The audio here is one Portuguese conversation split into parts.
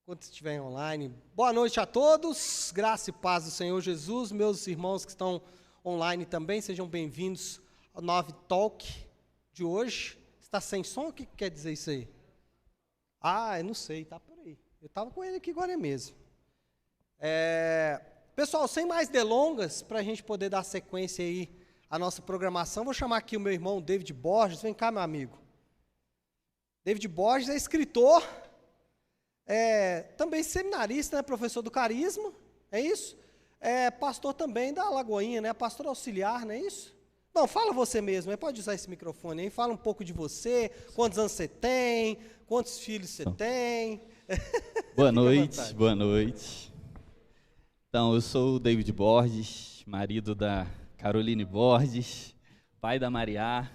Quando estiverem online. Boa noite a todos, graça e paz do Senhor Jesus, meus irmãos que estão online também, sejam bem-vindos ao Nove Talk de hoje. Está sem som? O que quer dizer isso aí? Ah, eu não sei, tá por aí. Eu estava com ele aqui agora mesmo. Pessoal, sem mais delongas, para a gente poder dar sequência aí à nossa programação, vou chamar aqui o meu irmão David Borges. Vem cá, meu amigo. David Borges é escritor, também seminarista, né, professor do Carisma, é isso? É pastor também da Lagoinha, né, pastor auxiliar, não é isso? Não, fala você mesmo, pode usar esse microfone aí, fala um pouco de você, quantos anos você tem, quantos filhos você tem. Boa noite, boa noite. Então, eu sou o David Borges, marido da Caroline Borges, pai da Mariá,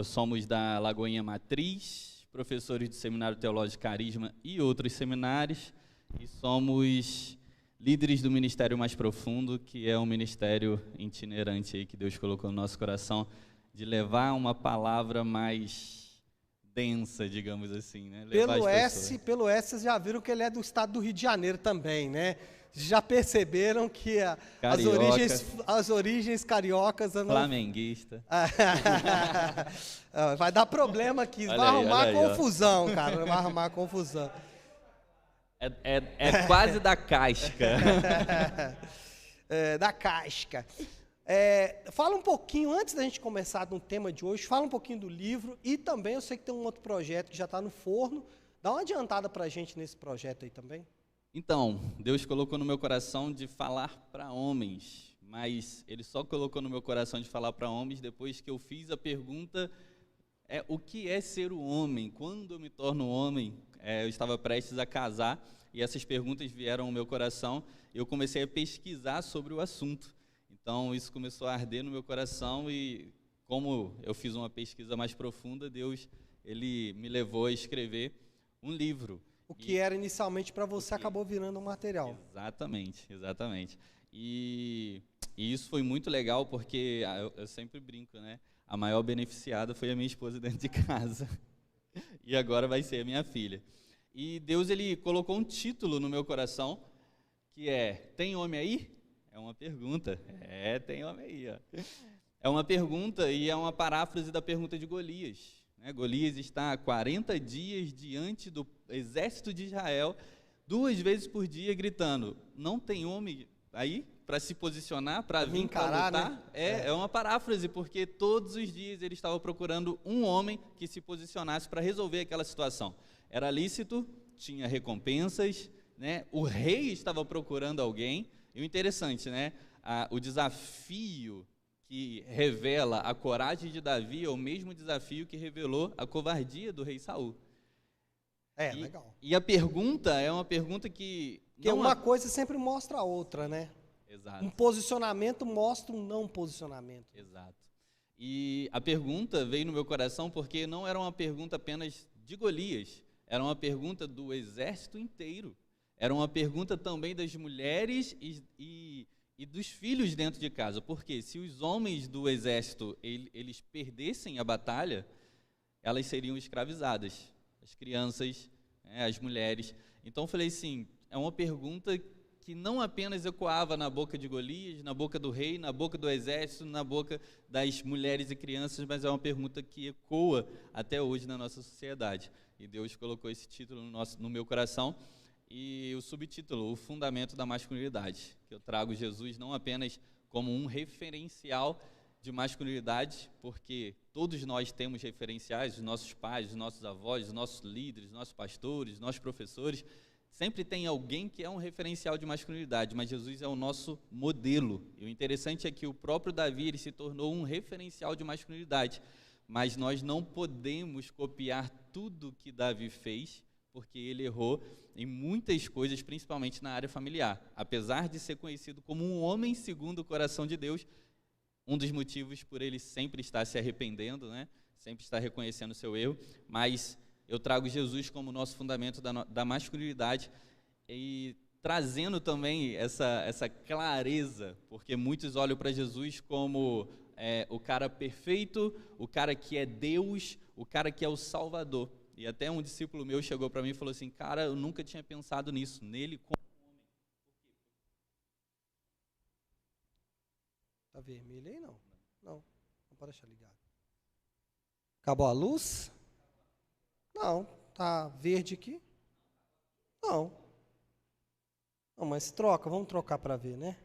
somos da Lagoinha Matriz, professores do Seminário Teológico Carisma e outros seminários, e somos líderes do Ministério Mais Profundo, que é um ministério itinerante aí que Deus colocou no nosso coração, de levar uma palavra mais densa, digamos assim, né? Pelo S, vocês já viram que ele é do estado do Rio de Janeiro também, né? Já perceberam que as origens cariocas... Flamenguista. Vai dar problema aqui, vai arrumar confusão, cara, vai arrumar confusão. É quase da casca. Da casca. Fala um pouquinho, antes da gente começar no tema de hoje, fala um pouquinho do livro e também eu sei que tem um outro projeto que já está no forno. Dá uma adiantada para a gente nesse projeto aí também. Então, Deus colocou no meu coração de falar para homens, mas Ele só colocou no meu coração de falar para homens depois que eu fiz a pergunta, o que é ser um homem? Quando eu me torno um homem? Eu estava prestes a casar e essas perguntas vieram ao meu coração e eu comecei a pesquisar sobre o assunto. Então, isso começou a arder no meu coração e, como eu fiz uma pesquisa mais profunda, Deus Ele me levou a escrever um livro. O que era inicialmente para você acabou virando um material. Exatamente. E isso foi muito legal porque, eu sempre brinco, né? A maior beneficiada foi a minha esposa dentro de casa. E agora vai ser a minha filha. E Deus, Ele colocou um título no meu coração, que tem homem aí? É uma pergunta. Tem homem aí, ó. É uma pergunta e é uma paráfrase da pergunta de Golias. Golias está há 40 dias diante do exército de Israel, 2 vezes por dia, gritando, não tem homem aí para se posicionar, para vir para lutar? Né? É uma paráfrase, porque todos os dias ele estava procurando um homem que se posicionasse para resolver aquela situação. Era lícito, tinha recompensas, né? O rei estava procurando alguém, e o interessante, né? O desafio que revela a coragem de Davi é o mesmo desafio que revelou a covardia do rei Saul. Legal. E a pergunta é uma pergunta que... Porque uma coisa sempre mostra a outra, né? Exato. Um posicionamento mostra um não posicionamento. Exato. E a pergunta veio no meu coração porque não era uma pergunta apenas de Golias, era uma pergunta do exército inteiro. Era uma pergunta também das mulheres e dos filhos dentro de casa, porque se os homens do exército eles perdessem a batalha, elas seriam escravizadas, as crianças, as mulheres. Então eu falei assim, é uma pergunta que não apenas ecoava na boca de Golias, na boca do rei, na boca do exército, na boca das mulheres e crianças, mas é uma pergunta que ecoa até hoje na nossa sociedade. E Deus colocou esse título no meu coração. E o subtítulo, o fundamento da masculinidade, que eu trago Jesus não apenas como um referencial de masculinidade, porque todos nós temos referenciais, os nossos pais, os nossos avós, os nossos líderes, os nossos pastores, os nossos professores, sempre tem alguém que é um referencial de masculinidade, mas Jesus é o nosso modelo. E o interessante é que o próprio Davi ele se tornou um referencial de masculinidade, mas nós não podemos copiar tudo que Davi fez, porque ele errou em muitas coisas, principalmente na área familiar. Apesar de ser conhecido como um homem segundo o coração de Deus, um dos motivos por ele sempre estar se arrependendo, né? Sempre estar reconhecendo o seu erro, mas eu trago Jesus como nosso fundamento da masculinidade e trazendo também essa clareza, porque muitos olham para Jesus como o cara perfeito, o cara que é Deus, o cara que é o Salvador. e até um discípulo meu chegou para mim e falou assim, cara, eu nunca tinha pensado nisso, nele como homem. Tá vermelho aí, não? Não pode deixar ligado. Acabou a luz? Não. Tá verde aqui? Não. Não, mas troca, vamos trocar para ver, né?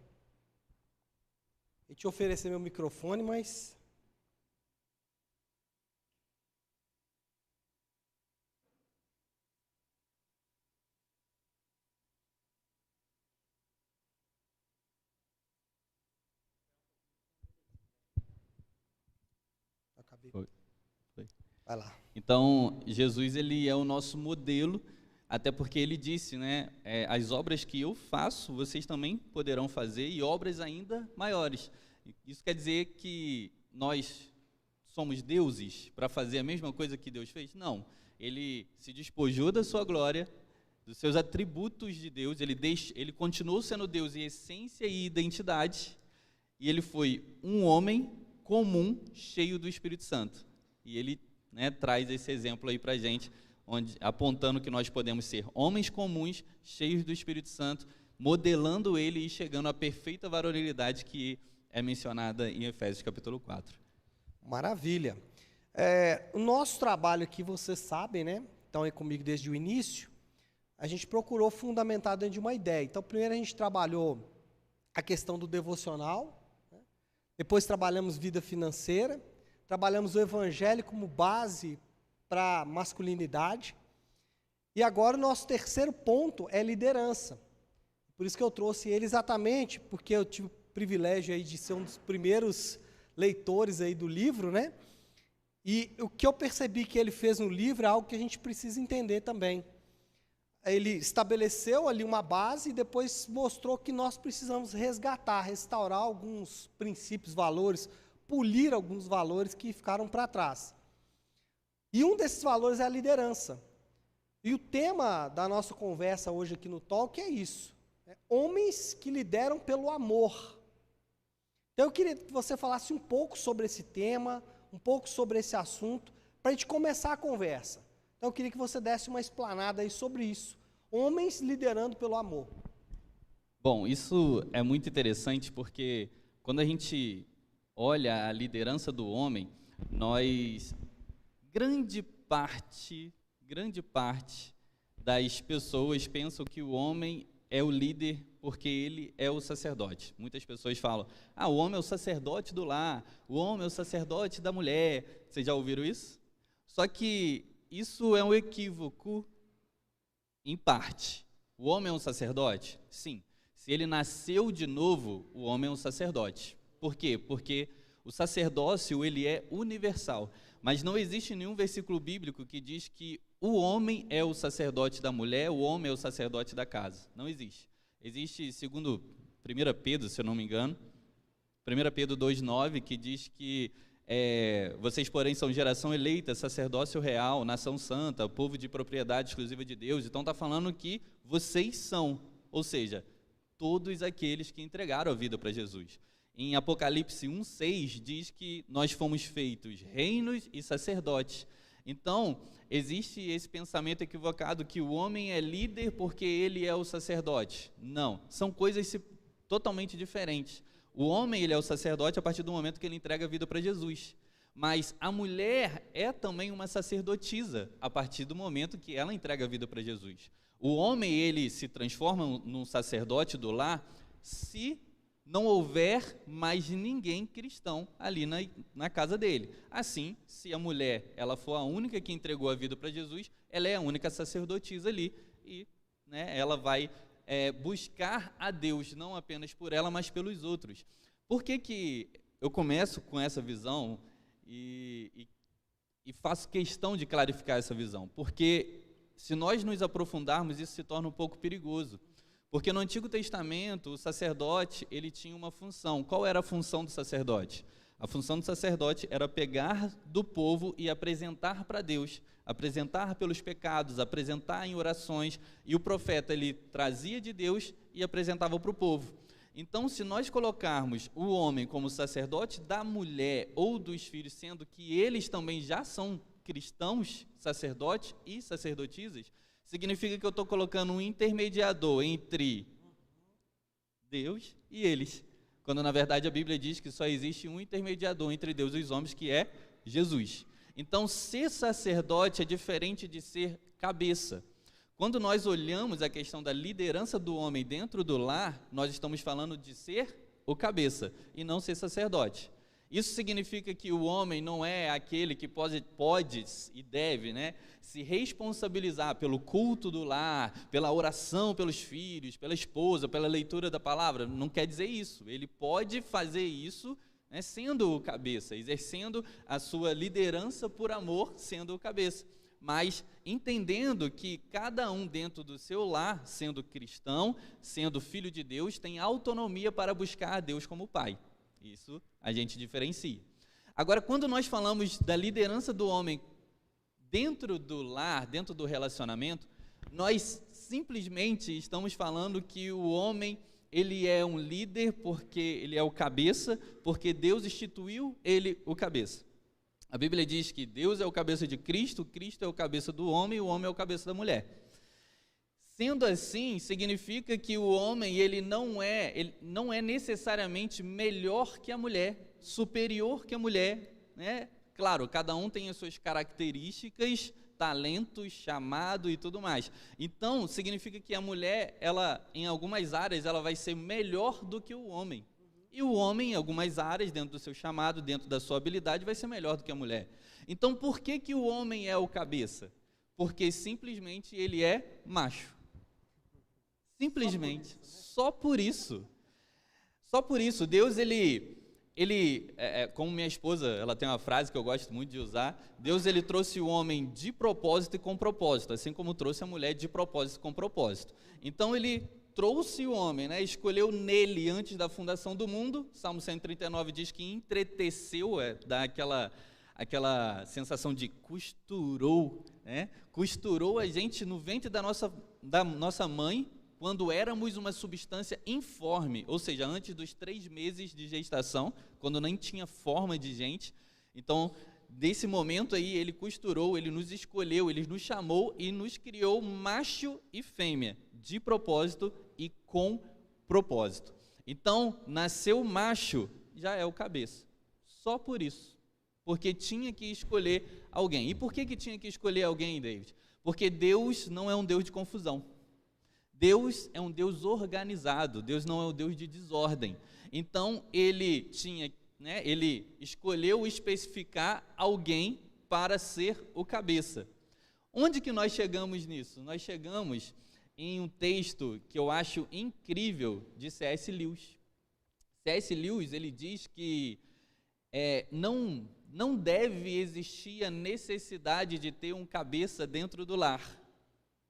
Eu te oferecer meu microfone, mas... Acabei. Foi. Vai lá. Então, Jesus, ele é o nosso modelo, até porque ele disse, né, as obras que eu faço, vocês também poderão fazer, e obras ainda maiores. Isso quer dizer que nós somos deuses para fazer a mesma coisa que Deus fez? Não. Ele se despojou da sua glória, dos seus atributos de Deus, ele continuou sendo Deus em essência e identidade, e ele foi um homem comum, cheio do Espírito Santo. E ele, né, traz esse exemplo aí para a gente, apontando que nós podemos ser homens comuns, cheios do Espírito Santo, modelando ele e chegando à perfeita varonilidade que é mencionada em Efésios capítulo 4. Maravilha. O nosso trabalho aqui, vocês sabem, né? Estão aí comigo desde o início. A gente procurou fundamentar dentro de uma ideia. Então, primeiro a gente trabalhou a questão do devocional, né? Depois trabalhamos vida financeira, trabalhamos o evangelho como base para a masculinidade. E agora o nosso terceiro ponto é liderança. Por isso que eu trouxe ele exatamente, porque eu tive o privilégio aí de ser um dos primeiros leitores aí do livro, né? E o que eu percebi que ele fez no livro é algo que a gente precisa entender também. Ele estabeleceu ali uma base e depois mostrou que nós precisamos resgatar, restaurar alguns princípios, valores, polir alguns valores que ficaram para trás. E um desses valores é a liderança. E o tema da nossa conversa hoje aqui no Talk é isso. Homens que lideram pelo amor. Então eu queria que você falasse um pouco sobre esse tema, um pouco sobre esse assunto, para a gente começar a conversa. Então eu queria que você desse uma explanada aí sobre isso. Homens liderando pelo amor. Bom, isso é muito interessante porque quando a gente olha a liderança do homem, grande parte das pessoas pensam que o homem é o líder porque ele é o sacerdote. Muitas pessoas falam, o homem é o sacerdote do lar, o homem é o sacerdote da mulher. Vocês já ouviram isso? Só que isso é um equívoco em parte. O homem é um sacerdote? Sim. Se ele nasceu de novo, o homem é um sacerdote. Por quê? Porque o sacerdócio, ele é universal. Mas não existe nenhum versículo bíblico que diz que o homem é o sacerdote da mulher, o homem é o sacerdote da casa. Não existe. Existe, segundo 1 Pedro, se eu não me engano, 1 Pedro 2,9, que diz que vocês, porém, são geração eleita, sacerdócio real, nação santa, povo de propriedade exclusiva de Deus. Então está falando que vocês são, ou seja, todos aqueles que entregaram a vida para Jesus. Em Apocalipse 1,6 diz que nós fomos feitos reinos e sacerdotes. Então, existe esse pensamento equivocado que o homem é líder porque ele é o sacerdote. Não, são coisas totalmente diferentes. O homem, ele é o sacerdote a partir do momento que ele entrega a vida para Jesus. Mas a mulher é também uma sacerdotisa a partir do momento que ela entrega a vida para Jesus. O homem, ele se transforma num sacerdote do lar se não houver mais ninguém cristão ali na casa dele. Assim, se a mulher ela for a única que entregou a vida para Jesus, ela é a única sacerdotisa ali e, né, ela vai buscar a Deus, não apenas por ela, mas pelos outros. Por que eu começo com essa visão e faço questão de clarificar essa visão? Porque se nós nos aprofundarmos, isso se torna um pouco perigoso. Porque no Antigo Testamento, o sacerdote, ele tinha uma função. Qual era a função do sacerdote? A função do sacerdote era pegar do povo e apresentar para Deus, apresentar pelos pecados, apresentar em orações, e o profeta, ele trazia de Deus e apresentava para o povo. Então, se nós colocarmos o homem como sacerdote da mulher ou dos filhos, sendo que eles também já são cristãos, sacerdotes e sacerdotisas, significa que eu estou colocando um intermediador entre Deus e eles. Quando, na verdade, a Bíblia diz que só existe um intermediador entre Deus e os homens, que é Jesus. Então, ser sacerdote é diferente de ser cabeça. Quando nós olhamos a questão da liderança do homem dentro do lar, nós estamos falando de ser o cabeça e não ser sacerdote. Isso significa que o homem não é aquele que pode e deve, se responsabilizar pelo culto do lar, pela oração pelos filhos, pela esposa, pela leitura da palavra. Não quer dizer isso. Ele pode fazer isso, sendo o cabeça, exercendo a sua liderança por amor, sendo o cabeça. Mas entendendo que cada um dentro do seu lar, sendo cristão, sendo filho de Deus, tem autonomia para buscar a Deus como Pai. Isso a gente diferencia. Agora, quando nós falamos da liderança do homem dentro do lar, dentro do relacionamento, nós simplesmente estamos falando que o homem, ele é um líder porque ele é o cabeça, porque Deus instituiu ele o cabeça. A Bíblia diz que Deus é o cabeça de Cristo, Cristo é o cabeça do homem e o homem é o cabeça da mulher. Sendo assim, significa que o homem ele não é necessariamente melhor que a mulher, superior que a mulher, Claro, cada um tem as suas características, talentos, chamado e tudo mais. Então, significa que a mulher, ela, em algumas áreas, ela vai ser melhor do que o homem. E o homem, em algumas áreas, dentro do seu chamado, dentro da sua habilidade, vai ser melhor do que a mulher. Então, por que o homem é o cabeça? Porque simplesmente ele é macho. Simplesmente, só por isso. Só por isso, Deus, como minha esposa, ela tem uma frase que eu gosto muito de usar, Deus, ele trouxe o homem de propósito e com propósito, assim como trouxe a mulher de propósito e com propósito. Então, ele trouxe o homem, escolheu nele antes da fundação do mundo, Salmo 139 diz que entreteceu, dá aquela sensação de costurou, costurou a gente no ventre da nossa mãe, quando éramos uma substância informe, ou seja, antes dos 3 meses de gestação, quando nem tinha forma de gente. Então, desse momento aí, ele costurou, ele nos escolheu, ele nos chamou e nos criou macho e fêmea, de propósito e com propósito. Então, nasceu macho, já é o cabeça. Só por isso. Porque tinha que escolher alguém. E por que tinha que escolher alguém, David? Porque Deus não é um Deus de confusão. Deus é um Deus organizado, Deus não é um Deus de desordem. Então, ele escolheu especificar alguém para ser o cabeça. Onde que nós chegamos nisso? Nós chegamos em um texto que eu acho incrível de C.S. Lewis. C.S. Lewis, ele diz que não deve existir a necessidade de ter um cabeça dentro do lar.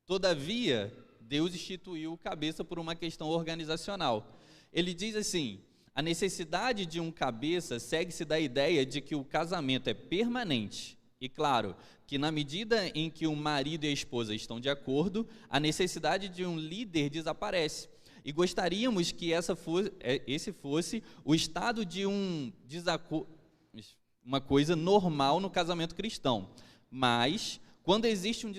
Todavia, Deus instituiu o cabeça por uma questão organizacional. Ele diz assim: a necessidade de um cabeça segue-se da ideia de que o casamento é permanente. E claro, que na medida em que o marido e a esposa estão de acordo, a necessidade de um líder desaparece. E gostaríamos que esse fosse o estado de uma coisa normal no casamento cristão. Mas, quando existe um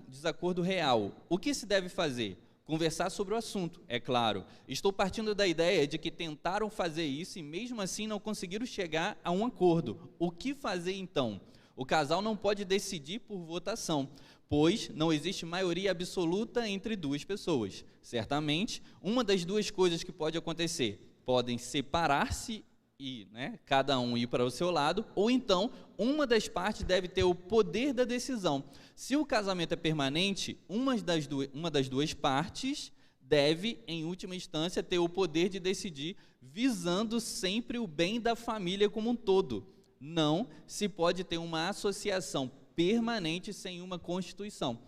desacordo real, o que se deve fazer? Conversar sobre o assunto, é claro. Estou partindo da ideia de que tentaram fazer isso e mesmo assim não conseguiram chegar a um acordo. O que fazer então? O casal não pode decidir por votação, pois não existe maioria absoluta entre duas pessoas. Certamente, uma das duas coisas que pode acontecer, podem separar-se e cada um ir para o seu lado, ou então uma das partes deve ter o poder da decisão. Se o casamento é permanente, uma das duas partes deve, em última instância, ter o poder de decidir, visando sempre o bem da família como um todo. Não se pode ter uma associação permanente sem uma constituição.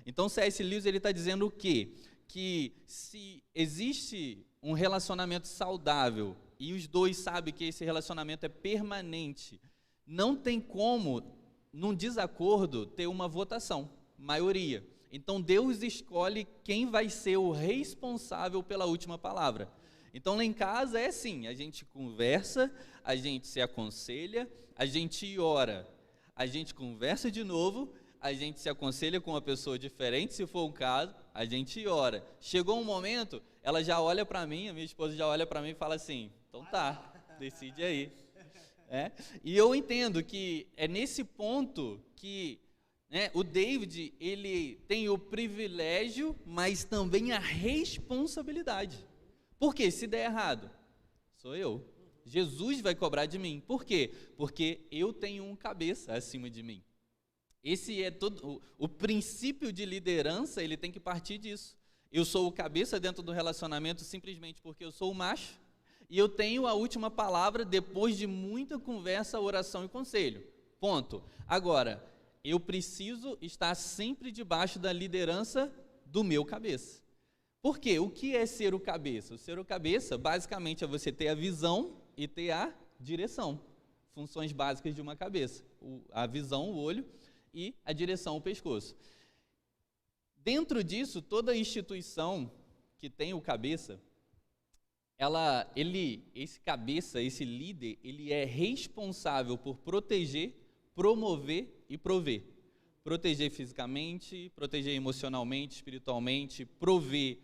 Então, C.S. Lewis está dizendo o quê? Que se existe um relacionamento saudável e os dois sabem que esse relacionamento é permanente, não tem como, num desacordo, ter uma votação, maioria. Então, Deus escolhe quem vai ser o responsável pela última palavra. Então, lá em casa é assim, a gente conversa, a gente se aconselha, a gente ora. a gente conversa de novo, a gente se aconselha com uma pessoa diferente, se for o caso, a gente ora. Chegou um momento, ela já olha para mim, a minha esposa já olha para mim e fala assim, então tá, decide aí. E eu entendo que é nesse ponto que o David, ele tem o privilégio, mas também a responsabilidade. Por quê? Se der errado, sou eu. Jesus vai cobrar de mim. Por quê? Porque eu tenho um cabeça acima de mim. Esse é todo o princípio de liderança, ele tem que partir disso. Eu sou o cabeça dentro do relacionamento simplesmente porque eu sou o macho, e eu tenho a última palavra depois de muita conversa, oração e conselho. Ponto. Agora, eu preciso estar sempre debaixo da liderança do meu cabeça. Por quê? O que é ser o cabeça? O ser o cabeça, basicamente, é você ter a visão e ter a direção. Funções básicas de uma cabeça. A visão, o olho, e a direção, o pescoço. Dentro disso, toda instituição que tem o cabeça, esse cabeça, esse líder, ele é responsável por proteger, promover e prover. Proteger fisicamente, proteger emocionalmente, espiritualmente, prover.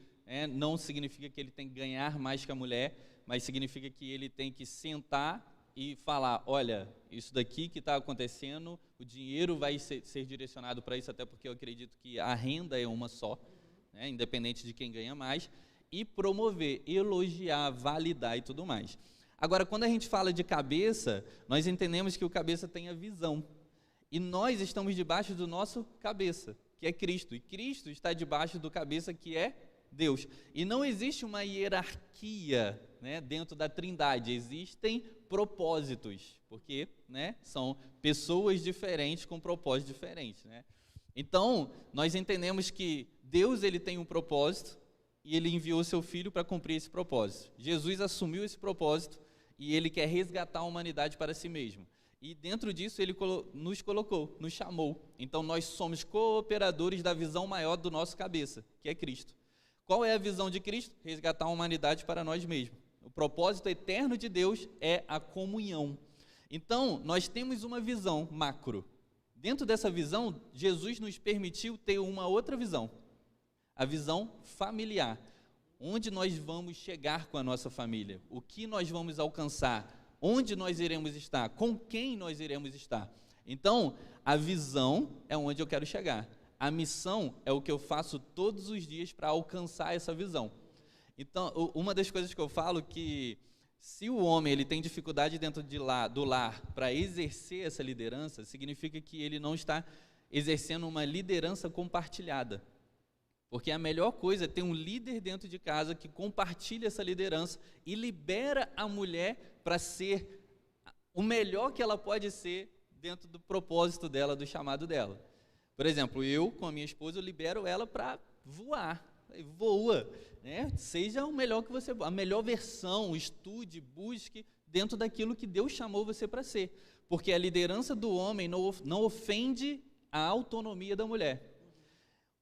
Não significa que ele tem que ganhar mais que a mulher, mas significa que ele tem que sentar e falar, olha, isso daqui que está acontecendo, o dinheiro vai ser direcionado para isso, até porque eu acredito que a renda é uma só, independente de quem ganha mais, e promover, elogiar, validar e tudo mais. Agora, quando a gente fala de cabeça, nós entendemos que o cabeça tem a visão, e nós estamos debaixo do nosso cabeça, que é Cristo, e Cristo está debaixo do cabeça, que é Deus. E não existe uma hierarquia dentro da Trindade, existem propósitos, porque são pessoas diferentes com propósitos diferentes. Então, nós entendemos que Deus ele tem um propósito e ele enviou seu Filho para cumprir esse propósito. Jesus assumiu esse propósito e ele quer resgatar a humanidade para si mesmo. E dentro disso ele nos colocou, nos chamou. Então, nós somos cooperadores da visão maior do nosso cabeça, que é Cristo. Qual é a visão de Cristo? Resgatar a humanidade para nós mesmos. O propósito eterno de Deus é a comunhão. Então, nós temos uma visão macro. Dentro dessa visão, Jesus nos permitiu ter uma outra visão. A visão familiar. Onde nós vamos chegar com a nossa família? O que nós vamos alcançar? Onde nós iremos estar? Com quem nós iremos estar? Então, a visão é onde eu quero chegar. A missão é o que eu faço todos os dias para alcançar essa visão. Então, uma das coisas que eu falo é que se o homem ele tem dificuldade dentro do lar para exercer essa liderança, significa que ele não está exercendo uma liderança compartilhada. Porque a melhor coisa é ter um líder dentro de casa que compartilha essa liderança e libera a mulher para ser o melhor que ela pode ser dentro do propósito dela, do chamado dela. Por exemplo, eu com a minha esposa, eu libero ela para voar. Voa, seja o melhor que você, a melhor versão, estude, busque dentro daquilo que Deus chamou você para ser. Porque a liderança do homem não ofende a autonomia da mulher.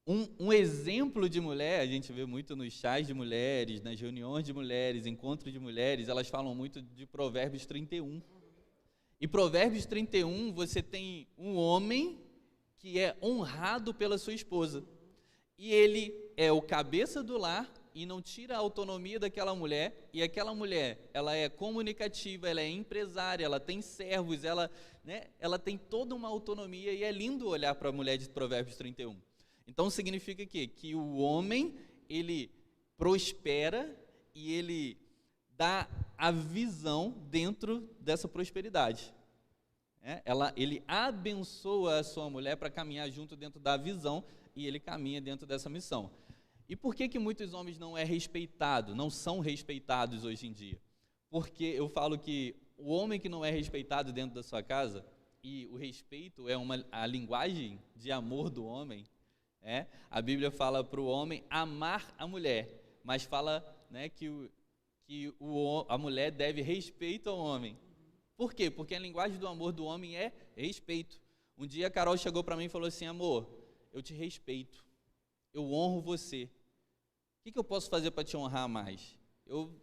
Um exemplo de mulher, a gente vê muito nos chás de mulheres, nas reuniões de mulheres, encontros de mulheres, elas falam muito de Provérbios 31. E Provérbios 31, você tem um homem que é honrado pela sua esposa. E ele é o cabeça do lar e não tira a autonomia daquela mulher. E aquela mulher, ela é comunicativa, ela é empresária, ela tem servos, ela tem toda uma autonomia. E é lindo olhar para a mulher de Provérbios 31. Então significa que o homem, ele prospera e ele dá a visão dentro dessa prosperidade. Ele abençoa a sua mulher para caminhar junto dentro da visão e ele caminha dentro dessa missão. E por que muitos homens não são respeitados hoje em dia? Porque eu falo que o homem que não é respeitado dentro da sua casa, e o respeito é a linguagem de amor do homem, a Bíblia fala para o homem amar a mulher, mas fala que a mulher deve respeito ao homem. Por quê? Porque a linguagem do amor do homem é respeito. Um dia a Carol chegou para mim e falou assim, amor, eu te respeito, eu honro você. O que eu posso fazer para te honrar mais? Eu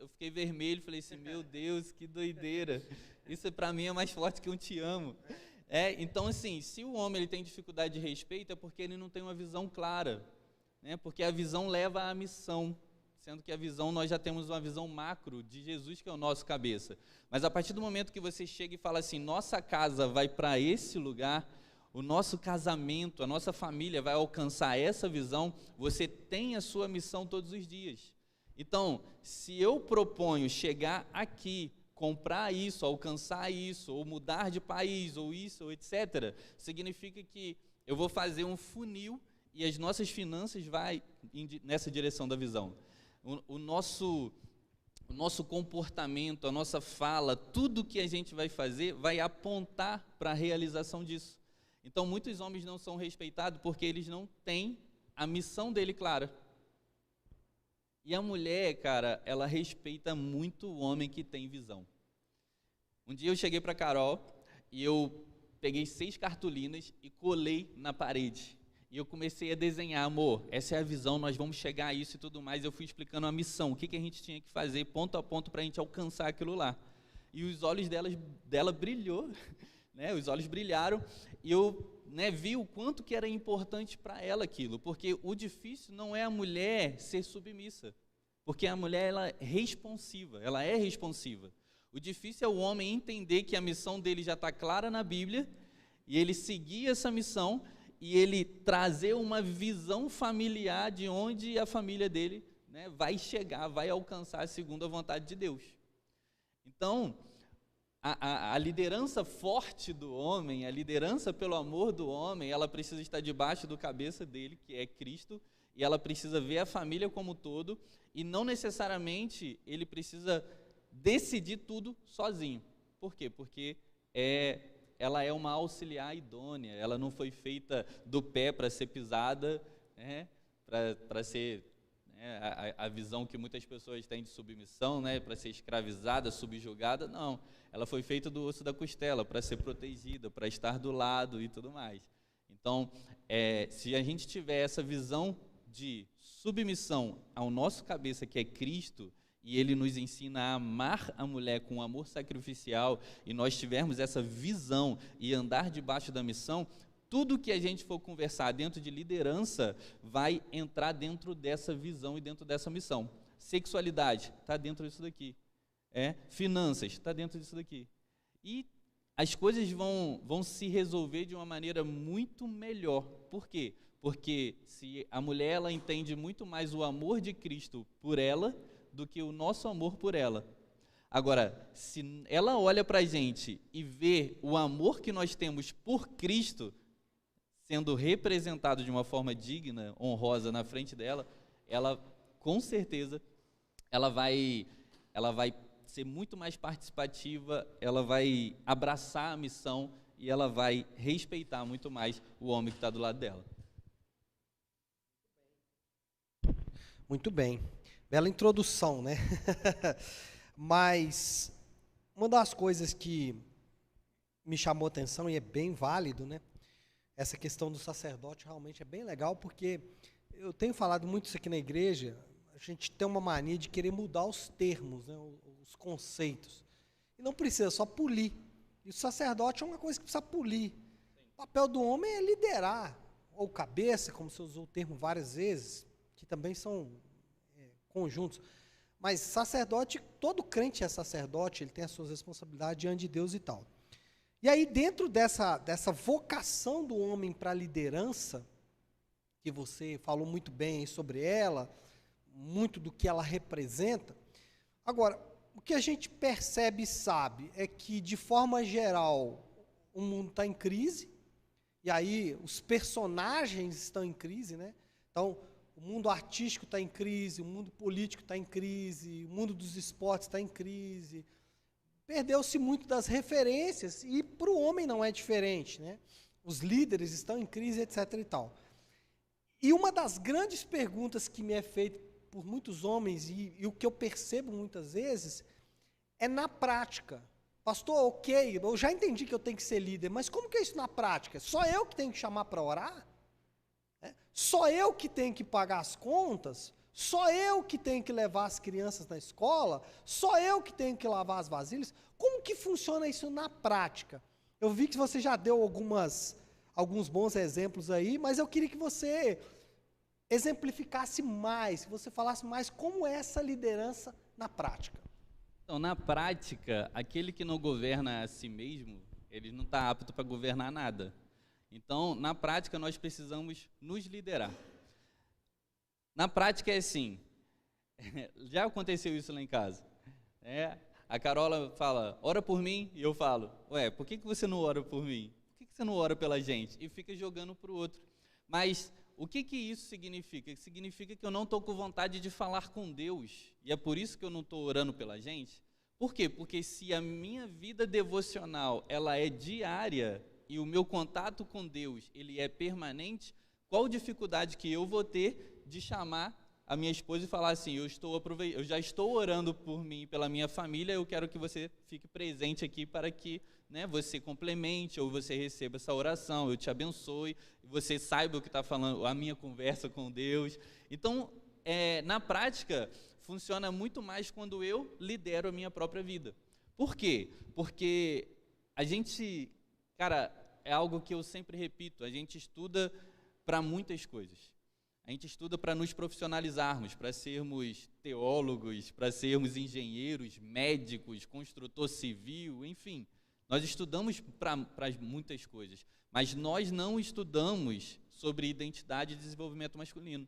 fiquei vermelho, falei assim, meu Deus, que doideira. Isso para mim é mais forte que um te amo. Então, assim, se o homem ele tem dificuldade de respeito, é porque ele não tem uma visão clara, né? Porque a visão leva à missão, sendo que a visão, nós já temos uma visão macro de Jesus, que é o nosso cabeça. Mas a partir do momento que você chega e fala assim, nossa casa vai para esse lugar, o nosso casamento, a nossa família vai alcançar essa visão, você tem a sua missão todos os dias. Então, se eu proponho chegar aqui, comprar isso, alcançar isso, ou mudar de país, ou isso, ou etc., significa que eu vou fazer um funil e as nossas finanças vão nessa direção da visão. O nosso comportamento, a nossa fala, tudo que a gente vai fazer vai apontar para a realização disso. Então, muitos homens não são respeitados porque eles não têm a missão dele clara. E a mulher, cara, ela respeita muito o homem que tem visão. Um dia eu cheguei para a Carol e eu peguei 6 cartolinas e colei na parede. E eu comecei a desenhar, amor, essa é a visão, nós vamos chegar a isso e tudo mais. Eu fui explicando a missão, o que a gente tinha que fazer, ponto a ponto, para a gente alcançar aquilo lá. E os olhos dela brilhou, né? Os olhos brilharam, e eu vi o quanto que era importante para ela aquilo, porque o difícil não é a mulher ser submissa, porque a mulher ela é responsiva. O difícil é o homem entender que a missão dele já está clara na Bíblia, e ele seguir essa missão, e ele trazer uma visão familiar de onde a família dele, né, vai chegar, vai alcançar segundo a vontade de Deus. Então, a liderança forte do homem, a liderança pelo amor do homem, ela precisa estar debaixo do cabeça dele, que é Cristo, e ela precisa ver a família como um todo, e não necessariamente ele precisa decidir tudo sozinho. Por quê? Porque ela é uma auxiliar idônea, ela não foi feita do pé para ser pisada, né, para ser, né, a visão que muitas pessoas têm de submissão, né, para ser escravizada, subjugada, não. Ela foi feita do osso da costela, para ser protegida, para estar do lado e tudo mais. Então, se a gente tiver essa visão de submissão ao nosso cabeça, que é Cristo, e ele nos ensina a amar a mulher com amor sacrificial, e nós tivermos essa visão e andar debaixo da missão, tudo que a gente for conversar dentro de liderança vai entrar dentro dessa visão e dentro dessa missão. Sexualidade está dentro disso daqui. Finanças está dentro disso daqui. E as coisas vão se resolver de uma maneira muito melhor. Por quê? Porque se a mulher ela entende muito mais o amor de Cristo por ela do que o nosso amor por ela. Agora, se ela olha para a gente e vê o amor que nós temos por Cristo sendo representado de uma forma digna, honrosa na frente dela, ela, com certeza, ela vai ser muito mais participativa, ela vai abraçar a missão e ela vai respeitar muito mais o homem que está do lado dela. Muito bem. Bela introdução, né? Mas uma das coisas que me chamou a atenção, e é bem válido, né? Essa questão do sacerdote realmente é bem legal, porque eu tenho falado muito isso aqui na igreja, a gente tem uma mania de querer mudar os termos, né? Os conceitos. E não precisa, só polir. E o sacerdote é uma coisa que precisa polir. O papel do homem é liderar, ou cabeça, como você usou o termo várias vezes, que também são conjuntos. Mas sacerdote, todo crente é sacerdote, ele tem as suas responsabilidades diante de Deus e tal. E aí, dentro dessa vocação do homem para a liderança, que você falou muito bem sobre ela, muito do que ela representa. Agora, o que a gente percebe e sabe é que, de forma geral, o mundo está em crise, e aí os personagens estão em crise, né? Então, o mundo artístico está em crise, o mundo político está em crise, o mundo dos esportes está em crise. Perdeu-se muito das referências, e para o homem não é diferente, né? Os líderes estão em crise, etc. e tal. E uma das grandes perguntas que me é feita por muitos homens, e o que eu percebo muitas vezes, é na prática. Pastor, ok, eu já entendi que eu tenho que ser líder, mas como que é isso na prática? Só eu que tenho que chamar para orar? Só eu que tenho que pagar as contas? Só eu que tenho que levar as crianças na escola? Só eu que tenho que lavar as vasilhas? Como que funciona isso na prática? Eu vi que você já deu alguns bons exemplos aí, mas eu queria que você exemplificasse mais, que você falasse mais como é essa liderança na prática. Então, na prática, aquele que não governa a si mesmo, ele não está apto para governar nada. Então, na prática, nós precisamos nos liderar. Na prática é assim, já aconteceu isso lá em casa. A Carola fala, ora por mim, e eu falo, ué, por que você não ora por mim? Por que você não ora pela gente? E fica jogando para o outro. Mas o que isso significa? Significa que eu não estou com vontade de falar com Deus, e é por isso que eu não estou orando pela gente. Por quê? Porque se a minha vida devocional ela é diária, e o meu contato com Deus ele é permanente, qual dificuldade que eu vou ter de chamar a minha esposa e falar assim, eu já estou orando por mim e pela minha família, eu quero que você fique presente aqui para que, né, você complemente ou você receba essa oração, eu te abençoe, você saiba o que está falando, a minha conversa com Deus. Então, na prática, funciona muito mais quando eu lidero a minha própria vida. Por quê? Porque a gente, cara, é algo que eu sempre repito, a gente estuda para muitas coisas. A gente estuda para nos profissionalizarmos, para sermos teólogos, para sermos engenheiros, médicos, construtor civil, enfim. Nós estudamos para muitas coisas, mas nós não estudamos sobre identidade e desenvolvimento masculino.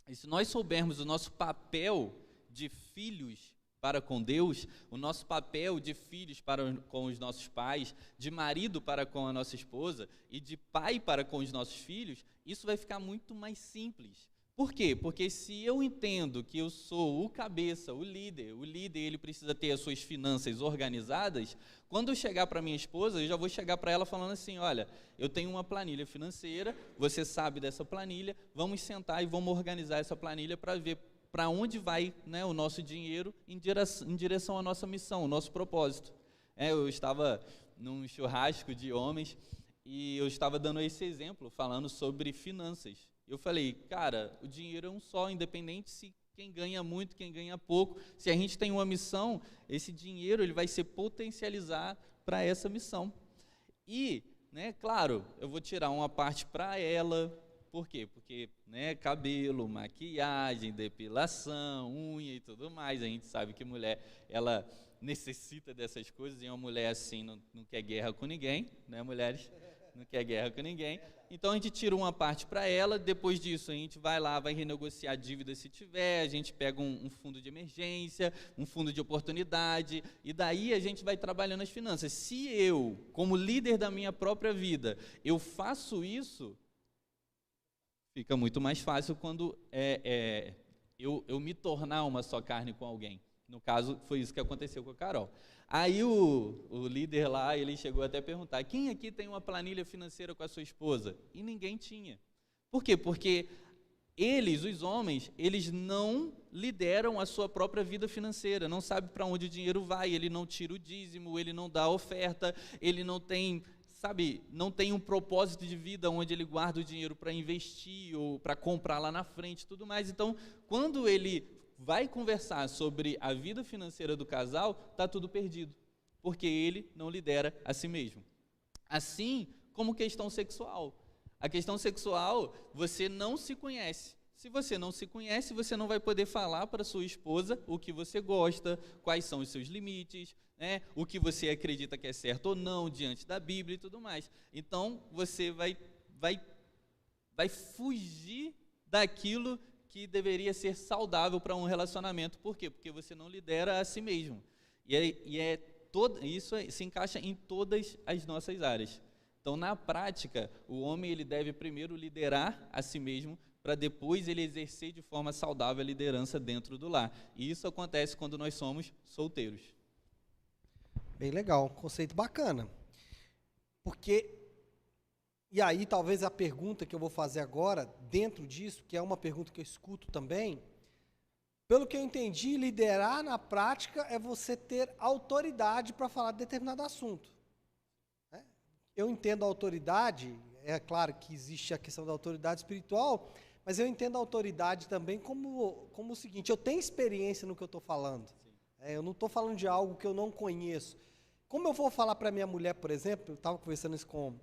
E se nós soubermos o nosso papel de filhos para com Deus, o nosso papel de filhos para com os nossos pais, de marido para com a nossa esposa e de pai para com os nossos filhos, isso vai ficar muito mais simples. Por quê? Porque se eu entendo que eu sou o cabeça, o líder ele precisa ter as suas finanças organizadas, quando eu chegar para minha esposa, eu já vou chegar para ela falando assim, olha, eu tenho uma planilha financeira, você sabe dessa planilha, vamos sentar e vamos organizar essa planilha para ver para onde vai, né, o nosso dinheiro em direção à nossa missão, o nosso propósito. Eu estava num churrasco de homens e eu estava dando esse exemplo, falando sobre finanças. Eu falei, cara, o dinheiro é um só, independente se quem ganha muito, quem ganha pouco. Se a gente tem uma missão, esse dinheiro ele vai ser potencializado para essa missão. E, né, claro, eu vou tirar uma parte para ela. Por quê? Porque, né, cabelo, maquiagem, depilação, unha e tudo mais. A gente sabe que mulher, ela necessita dessas coisas, e uma mulher assim não quer guerra com ninguém, né, mulheres? Não quer guerra com ninguém. Então a gente tira uma parte para ela, depois disso a gente vai lá, vai renegociar a dívida se tiver, a gente pega um fundo de emergência, um fundo de oportunidade, e daí a gente vai trabalhando as finanças. Se eu, como líder da minha própria vida, eu faço isso, fica muito mais fácil quando eu me tornar uma só carne com alguém. No caso, foi isso que aconteceu com a Carol. Aí o líder lá, ele chegou até a perguntar, quem aqui tem uma planilha financeira com a sua esposa? E ninguém tinha. Por quê? Porque eles, os homens, eles não lideram a sua própria vida financeira, não sabe para onde o dinheiro vai, ele não tira o dízimo, ele não dá a oferta, ele não tem... sabe, não tem um propósito de vida onde ele guarda o dinheiro para investir ou para comprar lá na frente e tudo mais. Então, quando ele vai conversar sobre a vida financeira do casal, está tudo perdido, porque ele não lidera a si mesmo. Assim como questão sexual. A questão sexual, você não se conhece. Se você não se conhece, você não vai poder falar para sua esposa o que você gosta, quais são os seus limites, né, o que você acredita que é certo ou não diante da Bíblia e tudo mais. Então, você vai fugir daquilo que deveria ser saudável para um relacionamento. Por quê? Porque você não lidera a si mesmo. Isso se encaixa em todas as nossas áreas. Então, na prática, o homem ele deve primeiro liderar a si mesmo, para depois ele exercer de forma saudável a liderança dentro do lar. E isso acontece quando nós somos solteiros. Bem legal, conceito bacana. Porque, e aí talvez a pergunta que eu vou fazer agora, dentro disso, que é uma pergunta que eu escuto também, pelo que eu entendi, liderar na prática é você ter autoridade para falar de determinado assunto. Né? Eu entendo a autoridade, é claro que existe a questão da autoridade espiritual, mas eu entendo a autoridade também como o seguinte, eu tenho experiência no que eu estou falando. Eu não estou falando de algo que eu não conheço. como eu vou falar para minha mulher, por exemplo, eu estava conversando isso com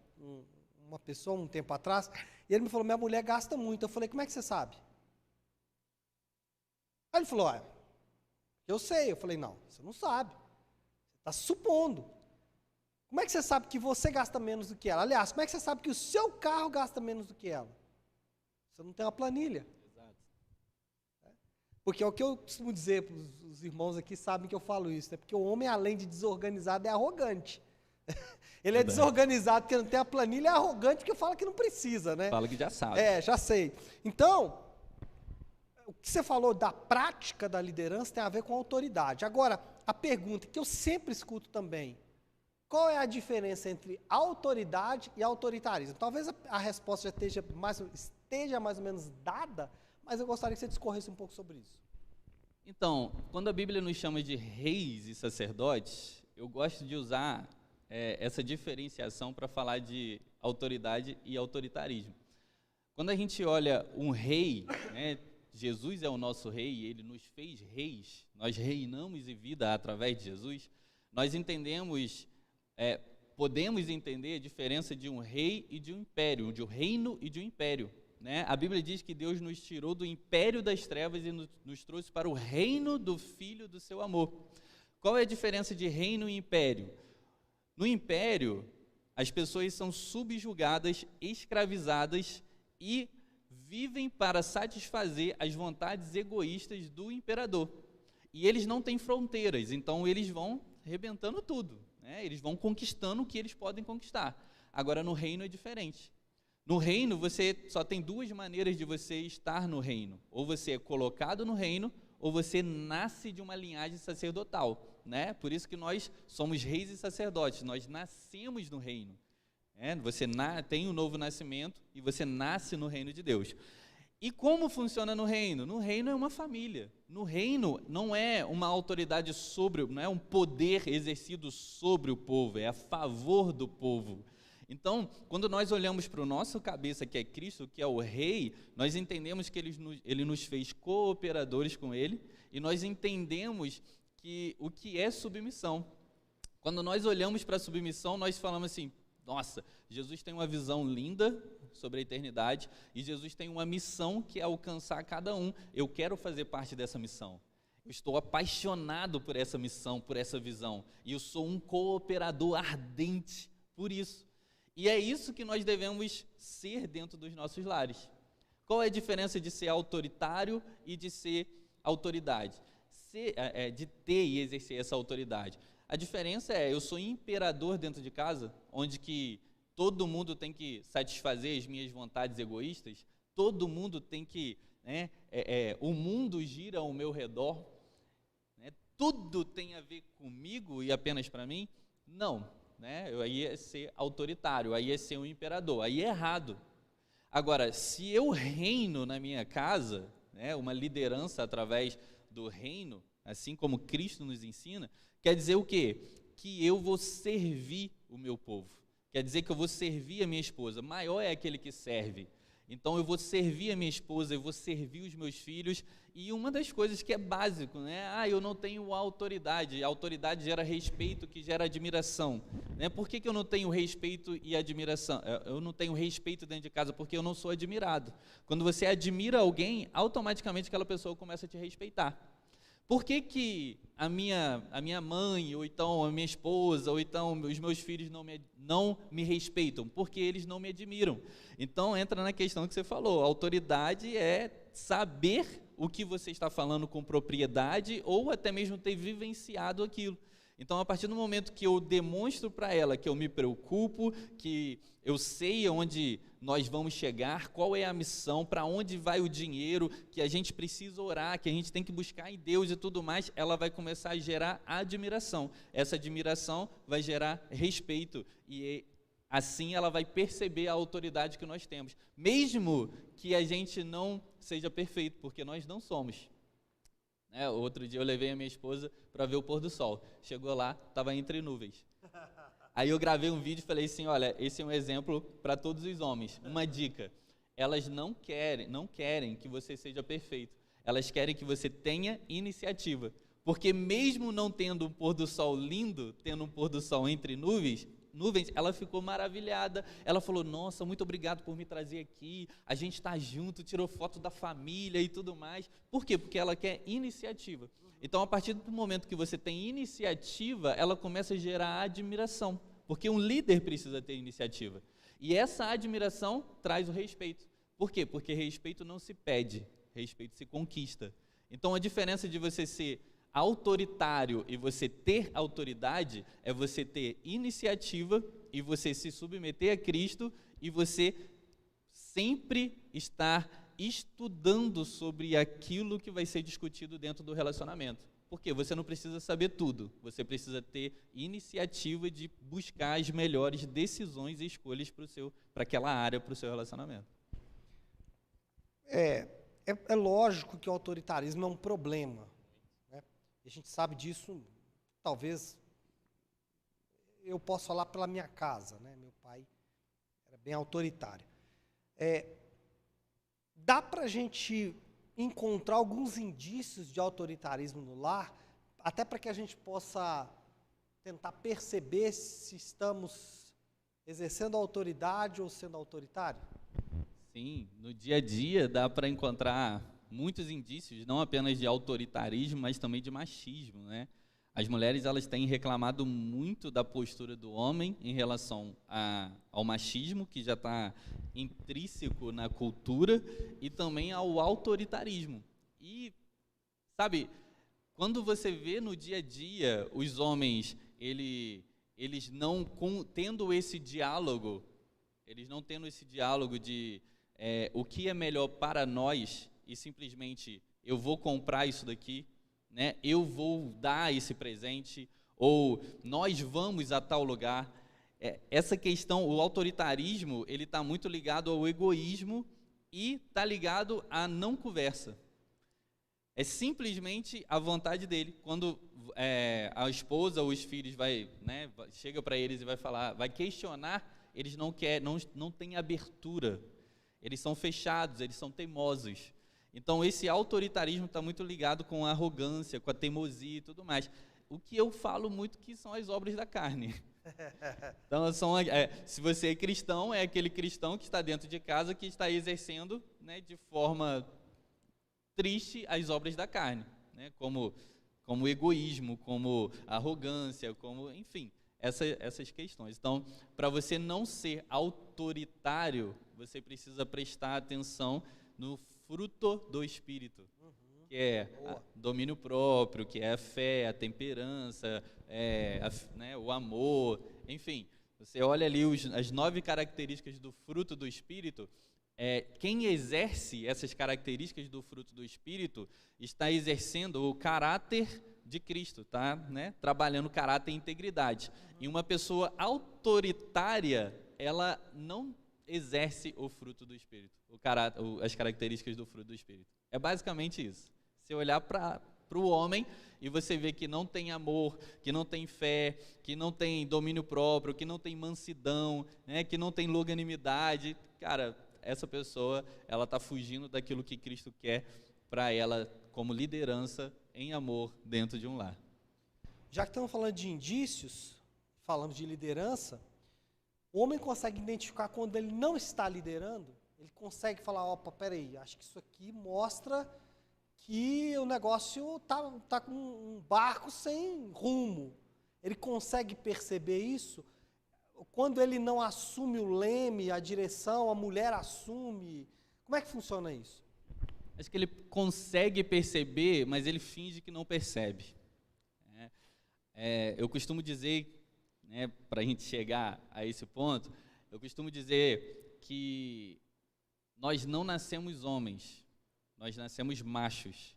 uma pessoa um tempo atrás, e ele me falou, minha mulher gasta muito. Eu falei, como é que você sabe? Aí ele falou, eu sei. Eu falei, não, você não sabe. Você está supondo. Como é que você sabe que você gasta menos do que ela? Aliás, como é que você sabe que o seu carro gasta menos do que ela? Você não tem uma planilha. Exato. Porque é o que eu costumo dizer, os irmãos aqui sabem que eu falo isso, né? Porque o homem, além de desorganizado, é arrogante. Ele é desorganizado porque não tem a planilha, é arrogante porque fala que não precisa, né? Fala que já sabe. Já sei. Então, o que você falou da prática da liderança tem a ver com autoridade. Agora, a pergunta que eu sempre escuto também, qual é a diferença entre autoridade e autoritarismo? Talvez a resposta já esteja mais ou menos dada, mas eu gostaria que você discorresse um pouco sobre isso. Então, quando a Bíblia nos chama de reis e sacerdotes, eu gosto de usar essa diferenciação para falar de autoridade e autoritarismo. Quando a gente olha um rei, né, Jesus é o nosso rei, ele nos fez reis, nós reinamos em vida através de Jesus, nós entendemos, podemos entender a diferença de um rei e de um império, de um reino e de um império. Né? A Bíblia diz que Deus nos tirou do império das trevas e nos trouxe para o reino do Filho do seu amor. Qual é a diferença de reino e império? No império, as pessoas são subjugadas, escravizadas e vivem para satisfazer as vontades egoístas do imperador. E eles não têm fronteiras, então eles vão arrebentando tudo, né? Eles vão conquistando o que eles podem conquistar. Agora, no reino é diferente. No reino, você só tem duas maneiras de você estar no reino. Ou você é colocado no reino, ou você nasce de uma linhagem sacerdotal, né? Por isso que nós somos reis e sacerdotes, nós nascemos no reino. Você tem um novo nascimento e você nasce no reino de Deus. E como funciona no reino? No reino é uma família. No reino não é uma autoridade não é um poder exercido sobre o povo, é a favor do povo. Então, quando nós olhamos para o nosso cabeça, que é Cristo, que é o rei, nós entendemos que ele nos fez cooperadores com ele, e nós entendemos o que é submissão. Quando nós olhamos para a submissão, nós falamos assim, nossa, Jesus tem uma visão linda sobre a eternidade, e Jesus tem uma missão que é alcançar cada um. Eu quero fazer parte dessa missão. Eu estou apaixonado por essa missão, por essa visão, e eu sou um cooperador ardente por isso. E é isso que nós devemos ser dentro dos nossos lares. Qual é a diferença de ser autoritário e de ser autoridade? De ter e exercer essa autoridade. A diferença eu sou imperador dentro de casa, onde que todo mundo tem que satisfazer as minhas vontades egoístas, todo mundo tem que, o mundo gira ao meu redor, né? Tudo tem a ver comigo e apenas para mim? Não. Aí é ser autoritário, aí é ser um imperador, aí é errado. Agora, se eu reino na minha casa, uma liderança através do reino, assim como Cristo nos ensina, quer dizer o quê? Que eu vou servir o meu povo, quer dizer que eu vou servir a minha esposa, maior é aquele que serve. Então eu vou servir a minha esposa, eu vou servir os meus filhos, e uma das coisas que é básico, eu não tenho autoridade, a autoridade gera respeito, que gera admiração, Por que eu não tenho respeito e admiração? Eu não tenho respeito dentro de casa, porque eu não sou admirado. Quando você admira alguém, automaticamente aquela pessoa começa a te respeitar. Por que a minha mãe, ou então a minha esposa, ou então os meus filhos não me respeitam? Porque eles não me admiram. Então entra na questão que você falou, a autoridade é saber o que você está falando com propriedade, ou até mesmo ter vivenciado aquilo. Então, a partir do momento que eu demonstro para ela que eu me preocupo, que eu sei onde nós vamos chegar, qual é a missão, para onde vai o dinheiro, que a gente precisa orar, que a gente tem que buscar em Deus e tudo mais, ela vai começar a gerar admiração. Essa admiração vai gerar respeito e assim ela vai perceber a autoridade que nós temos, mesmo que a gente não seja perfeito, porque nós não somos. Outro dia eu levei a minha esposa para ver o pôr do sol. Chegou lá, estava entre nuvens. Aí eu gravei um vídeo e falei assim, olha, esse é um exemplo para todos os homens. Uma dica, elas não querem que você seja perfeito. Elas querem que você tenha iniciativa. Porque mesmo não tendo um pôr do sol lindo, tendo um pôr do sol entre nuvens, ela ficou maravilhada. Ela falou, nossa, muito obrigado por me trazer aqui, a gente está junto, tirou foto da família e tudo mais. Por quê? Porque ela quer iniciativa. Então, a partir do momento que você tem iniciativa, ela começa a gerar admiração, porque um líder precisa ter iniciativa. E essa admiração traz o respeito. Por quê? Porque respeito não se pede, respeito se conquista. Então, a diferença de você ser autoritário e você ter autoridade é você ter iniciativa e você se submeter a Cristo e você sempre estar estudando sobre aquilo que vai ser discutido dentro do relacionamento. Porque você não precisa saber tudo, você precisa ter iniciativa de buscar as melhores decisões e escolhas para aquela área, para o seu relacionamento. É lógico que o autoritarismo é um problema. A gente sabe disso, talvez eu possa falar pela minha casa, né? Meu pai era bem autoritário. Dá para a gente encontrar alguns indícios de autoritarismo no lar, até para que a gente possa tentar perceber se estamos exercendo autoridade ou sendo autoritário? Sim, no dia a dia dá para encontrar muitos indícios, não apenas de autoritarismo, mas também de machismo, né? As mulheres, elas têm reclamado muito da postura do homem em relação ao machismo, que já está intrínseco na cultura, e também ao autoritarismo. E, sabe, quando você vê no dia a dia os homens, eles não tendo esse diálogo, de o que é melhor para nós, e simplesmente eu vou comprar isso daqui, né? Eu vou dar esse presente, ou nós vamos a tal lugar. Essa questão, o autoritarismo, ele está muito ligado ao egoísmo e está ligado à não conversa. É simplesmente a vontade dele. Quando a esposa ou os filhos chega para eles e vai questionar, eles não têm abertura. Eles são fechados, eles são teimosos. Então, esse autoritarismo está muito ligado com a arrogância, com a teimosia e tudo mais. O que eu falo muito que são as obras da carne. Então, se você é cristão, é aquele cristão que está dentro de casa, que está exercendo, né, de forma triste as obras da carne, né, como egoísmo, como arrogância, enfim, essas questões. Então, para você não ser autoritário, você precisa prestar atenção no fruto do Espírito, que é domínio próprio, que é a fé, a temperança, o amor, enfim. Você olha ali as 9 características do fruto do Espírito. Quem exerce essas características do fruto do Espírito está exercendo o caráter de Cristo, tá? Né? Trabalhando caráter e integridade. E uma pessoa autoritária, ela não exerce o fruto do Espírito, as características do fruto do Espírito. É basicamente isso. Você olhar para o homem e você vê que não tem amor, que não tem fé, que não tem domínio próprio, que não tem mansidão, né, que não tem longanimidade, cara, essa pessoa, ela está fugindo daquilo que Cristo quer para ela como liderança em amor dentro de um lar. Já que estamos falando de indícios, falamos de liderança, o homem consegue identificar quando ele não está liderando, ele consegue falar, opa, peraí, acho que isso aqui mostra que o negócio tá com um barco sem rumo. Ele consegue perceber isso? Quando ele não assume o leme, a direção, a mulher assume, como é que funciona isso? Acho que ele consegue perceber, mas ele finge que não percebe. Eu costumo dizer, né, para a gente chegar a esse ponto, eu costumo dizer que nós não nascemos homens, nós nascemos machos.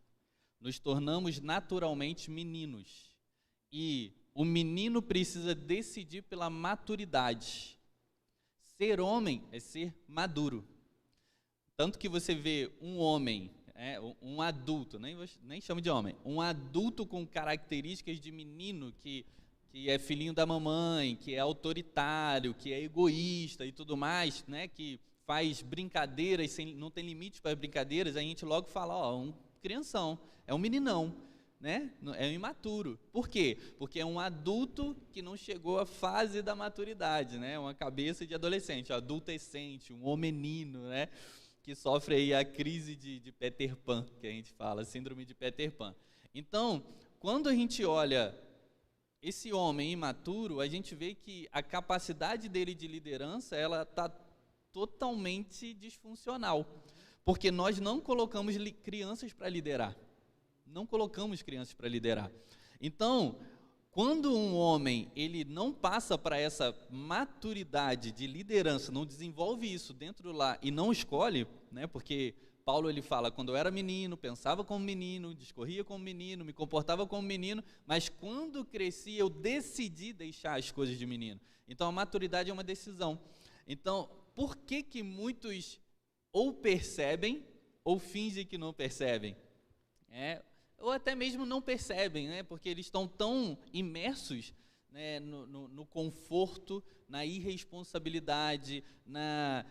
Nos tornamos naturalmente meninos. E o menino precisa decidir pela maturidade. Ser homem é ser maduro. Tanto que você vê um homem, um adulto, nem chamo de homem, um adulto com características de menino que é filhinho da mamãe, que é autoritário, que é egoísta e tudo mais, né, que faz brincadeiras, não tem limites para as brincadeiras, a gente logo fala, um crianção, é um meninão. né, é um imaturo. Por quê? Porque é um adulto que não chegou à fase da maturidade, né, uma cabeça de adolescente, adultescente, um homenino, né, que sofre aí a crise de Peter Pan, que a gente fala, síndrome de Peter Pan. Então, quando a gente olha esse homem imaturo, a gente vê que a capacidade dele de liderança, ela está totalmente disfuncional, porque nós não colocamos crianças para liderar. Não colocamos crianças para liderar. Então, quando um homem ele não passa para essa maturidade de liderança, não desenvolve isso dentro do lar e não escolhe, né, porque Paulo ele fala, quando eu era menino, pensava como menino, discorria como menino, me comportava como menino, mas quando cresci eu decidi deixar as coisas de menino. Então a maturidade é uma decisão. Então, por que muitos ou percebem ou fingem que não percebem? Ou até mesmo não percebem, né? Porque eles estão tão imersos, né, no conforto, na irresponsabilidade,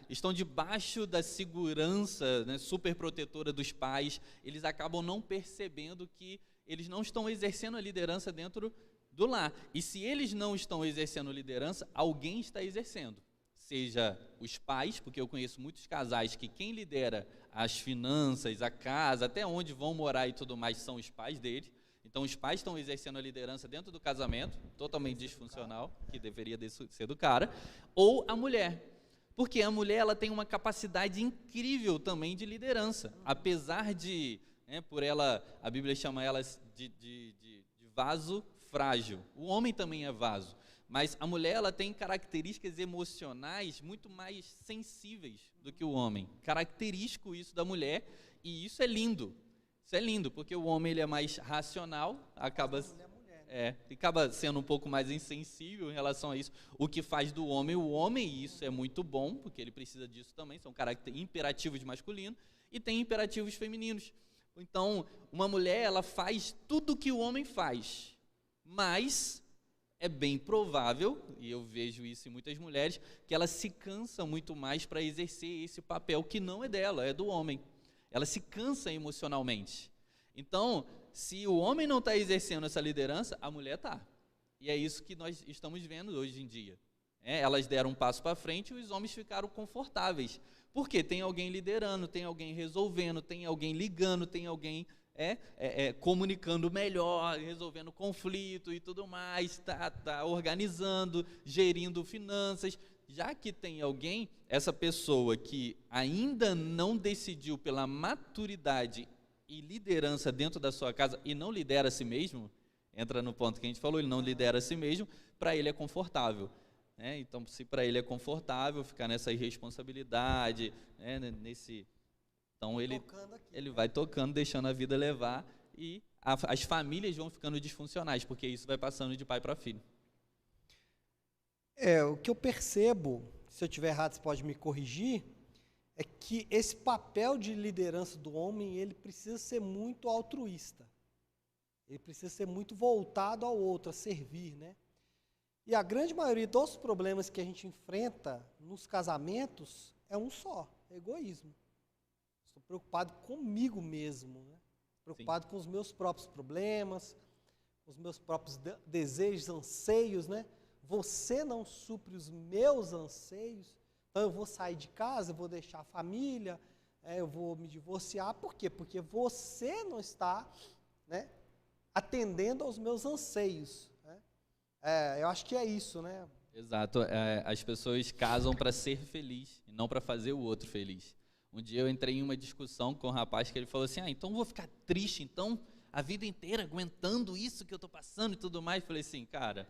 estão debaixo da segurança, né, superprotetora dos pais, eles acabam não percebendo que eles não estão exercendo a liderança dentro do lar. E se eles não estão exercendo liderança, alguém está exercendo. Seja os pais, porque eu conheço muitos casais que quem lidera as finanças, a casa, até onde vão morar e tudo mais, são os pais deles. Então, os pais estão exercendo a liderança dentro do casamento, totalmente disfuncional, que deveria ser do cara, ou a mulher. Porque a mulher ela tem uma capacidade incrível também de liderança, apesar de, né, por ela, a Bíblia chama ela de vaso frágil. O homem também é vaso. Mas a mulher ela tem características emocionais muito mais sensíveis do que o homem. Característico isso da mulher, e isso é lindo. Isso é lindo, porque o homem ele é mais racional, acaba sendo um pouco mais insensível em relação a isso. O que faz do homem o homem, e isso é muito bom, porque ele precisa disso também, são imperativos masculinos, e tem imperativos femininos. Então, uma mulher ela faz tudo o que o homem faz, mas é bem provável, e eu vejo isso em muitas mulheres, que ela se cansa muito mais para exercer esse papel que não é dela, é do homem. Ela se cansa emocionalmente. Então, se o homem não está exercendo essa liderança, a mulher está. E é isso que nós estamos vendo hoje em dia. Elas deram um passo para frente e os homens ficaram confortáveis. Por quê? Tem alguém liderando, tem alguém resolvendo, tem alguém ligando, tem alguém comunicando melhor, resolvendo conflito e tudo mais, tá organizando, gerindo finanças. Já que tem alguém, essa pessoa que ainda não decidiu pela maturidade e liderança dentro da sua casa e não lidera a si mesmo, entra no ponto que a gente falou, ele não lidera a si mesmo, para ele é confortável. Então, se para ele é confortável ficar nessa irresponsabilidade, então ele vai tocando, deixando a vida levar, e as famílias vão ficando disfuncionais, porque isso vai passando de pai para filho. O que eu percebo, se eu estiver errado você pode me corrigir, é que esse papel de liderança do homem, ele precisa ser muito altruísta. Ele precisa ser muito voltado ao outro, a servir, né? E a grande maioria dos problemas que a gente enfrenta nos casamentos é um só, é egoísmo. Estou preocupado comigo mesmo, né? Preocupado com os meus próprios problemas, com os meus próprios desejos, anseios, né? Você não supre os meus anseios, então eu vou sair de casa, eu vou deixar a família, eu vou me divorciar. Por quê? Porque você não está, né, atendendo aos meus anseios. Eu acho que é isso, né? Exato. As pessoas casam para ser feliz e não para fazer o outro feliz. Um dia eu entrei em uma discussão com um rapaz que ele falou assim, então vou ficar triste, então, a vida inteira aguentando isso que eu estou passando e tudo mais. Eu falei assim, cara,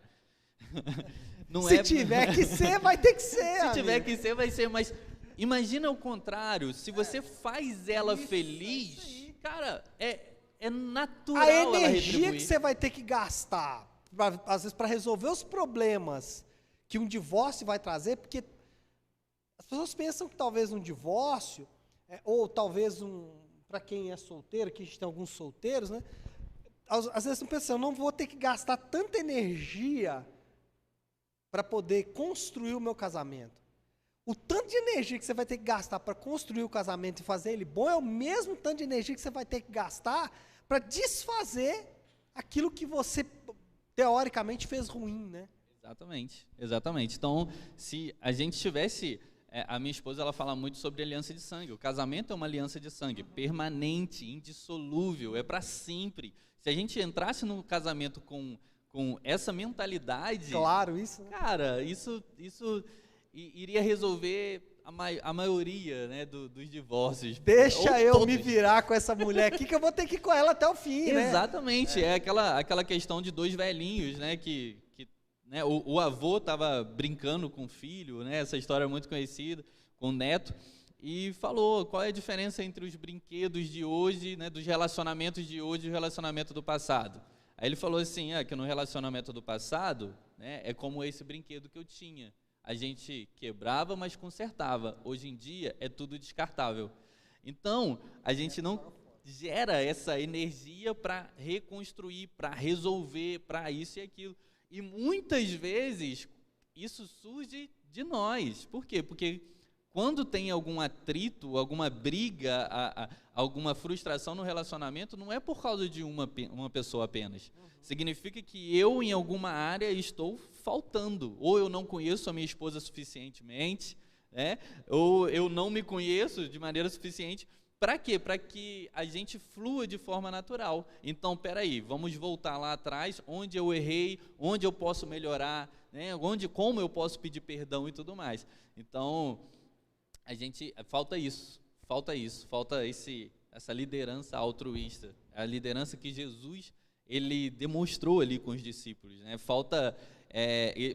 não se tiver que ser, vai ter que ser. Se tiver que ser, vai ser, mas imagina o contrário, se você faz ela feliz, cara, é natural ela retribuir. A energia que você vai ter que gastar, às vezes para resolver os problemas que um divórcio vai trazer, porque as pessoas pensam que talvez um divórcio, ou talvez para quem é solteiro, que a gente tem alguns solteiros, né? Às vezes não pensam, eu não vou ter que gastar tanta energia para poder construir o meu casamento. O tanto de energia que você vai ter que gastar para construir o casamento e fazer ele bom é o mesmo tanto de energia que você vai ter que gastar para desfazer aquilo que você, teoricamente, fez ruim, né? Exatamente, exatamente. Então, se a gente tivesse... a minha esposa, ela fala muito sobre aliança de sangue. O casamento é uma aliança de sangue, permanente, indissolúvel, é para sempre. Se a gente entrasse no casamento com essa mentalidade... Claro, isso. Cara, isso iria resolver a maioria, né, dos divórcios. Deixa eu todos. me virar com essa mulher aqui, que eu vou ter que ir com ela até o fim, né? Exatamente, é aquela questão de dois velhinhos, né, né, o avô estava brincando com o filho, né, essa história é muito conhecida, com o neto, e falou qual é a diferença entre os brinquedos de hoje, né, dos relacionamentos de hoje e o relacionamento do passado. Aí ele falou assim, que no relacionamento do passado, né, é como esse brinquedo que eu tinha. A gente quebrava, mas consertava. Hoje em dia é tudo descartável. Então, a gente não gera essa energia para reconstruir, para resolver, para isso e aquilo. E muitas vezes isso surge de nós. Por quê? Porque quando tem algum atrito, alguma briga, alguma frustração no relacionamento, não é por causa de uma pessoa apenas. Significa que eu, em alguma área, estou faltando. Ou eu não conheço a minha esposa suficientemente, né? Ou eu não me conheço de maneira suficiente. Para quê? Para que a gente flua de forma natural. Então, peraí, vamos voltar lá atrás, onde eu errei, onde eu posso melhorar, né? Como eu posso pedir perdão e tudo mais. Então, falta essa liderança altruísta, a liderança que Jesus ele demonstrou ali com os discípulos, né? Falta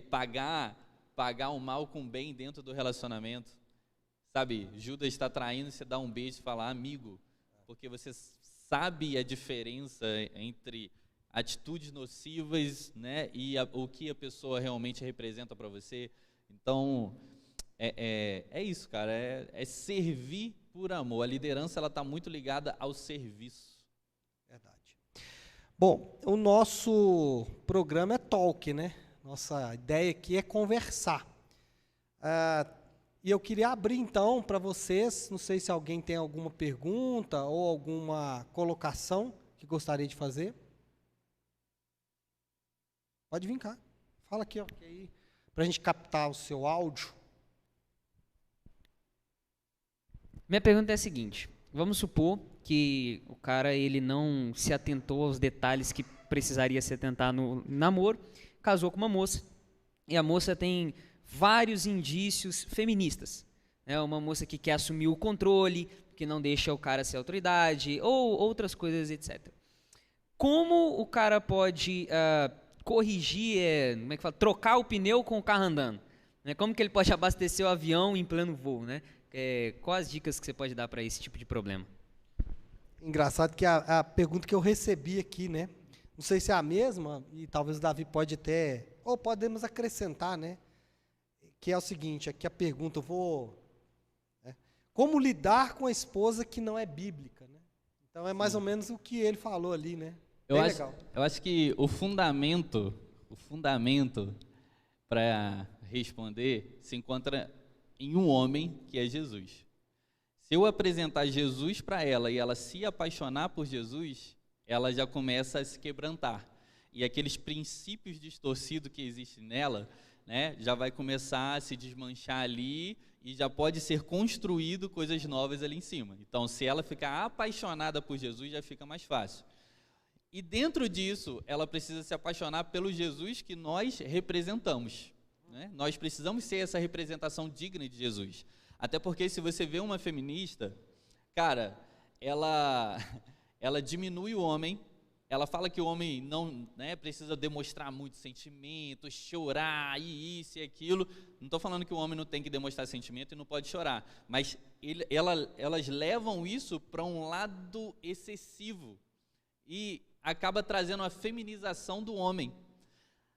pagar o mal com o bem dentro do relacionamento. Sabe, Judas está traindo, você dá um beijo e fala, amigo, porque você sabe a diferença entre atitudes nocivas, né, e o que a pessoa realmente representa para você. Então, é isso, cara, é servir por amor. A liderança ela está muito ligada ao serviço. Verdade. Bom, o nosso programa é talk, né? Nossa ideia aqui é conversar. E eu queria abrir, então, para vocês, não sei se alguém tem alguma pergunta ou alguma colocação que gostaria de fazer. Pode vir cá. Fala aqui, ó, para a gente captar o seu áudio. Minha pergunta é a seguinte, vamos supor que o cara ele não se atentou aos detalhes que precisaria se atentar no namoro, casou com uma moça, e a moça tem vários indícios feministas, né? Uma moça que quer assumir o controle, que não deixa o cara ser autoridade, ou outras coisas, etc. Como o cara pode corrigir, como é que fala? Trocar o pneu com o carro andando? Né? Como que ele pode abastecer o avião em plano voo? Né? Quais as dicas que você pode dar para esse tipo de problema? Engraçado que a pergunta que eu recebi aqui, né? Não sei se é a mesma, e talvez o Davi pode até, ou podemos acrescentar, né? Que é o seguinte, aqui a pergunta, como lidar com a esposa que não é bíblica, né? Então é mais ou menos o que ele falou ali, né? Eu acho que o fundamento para responder se encontra em um homem que é Jesus. Se eu apresentar Jesus para ela e ela se apaixonar por Jesus, ela já começa a se quebrantar. E aqueles princípios distorcidos que existem nela, né, já vai começar a se desmanchar ali e já pode ser construído coisas novas ali em cima. Então, se ela ficar apaixonada por Jesus, já fica mais fácil. E dentro disso, ela precisa se apaixonar pelo Jesus que nós representamos, né? Nós precisamos ser essa representação digna de Jesus. Até porque se você vê uma feminista, cara, ela diminui o homem. Ela fala que o homem não, né, precisa demonstrar muito sentimento, chorar, e isso e aquilo. Não estou falando que o homem não tem que demonstrar sentimento e não pode chorar, mas elas levam isso para um lado excessivo e acaba trazendo a feminização do homem.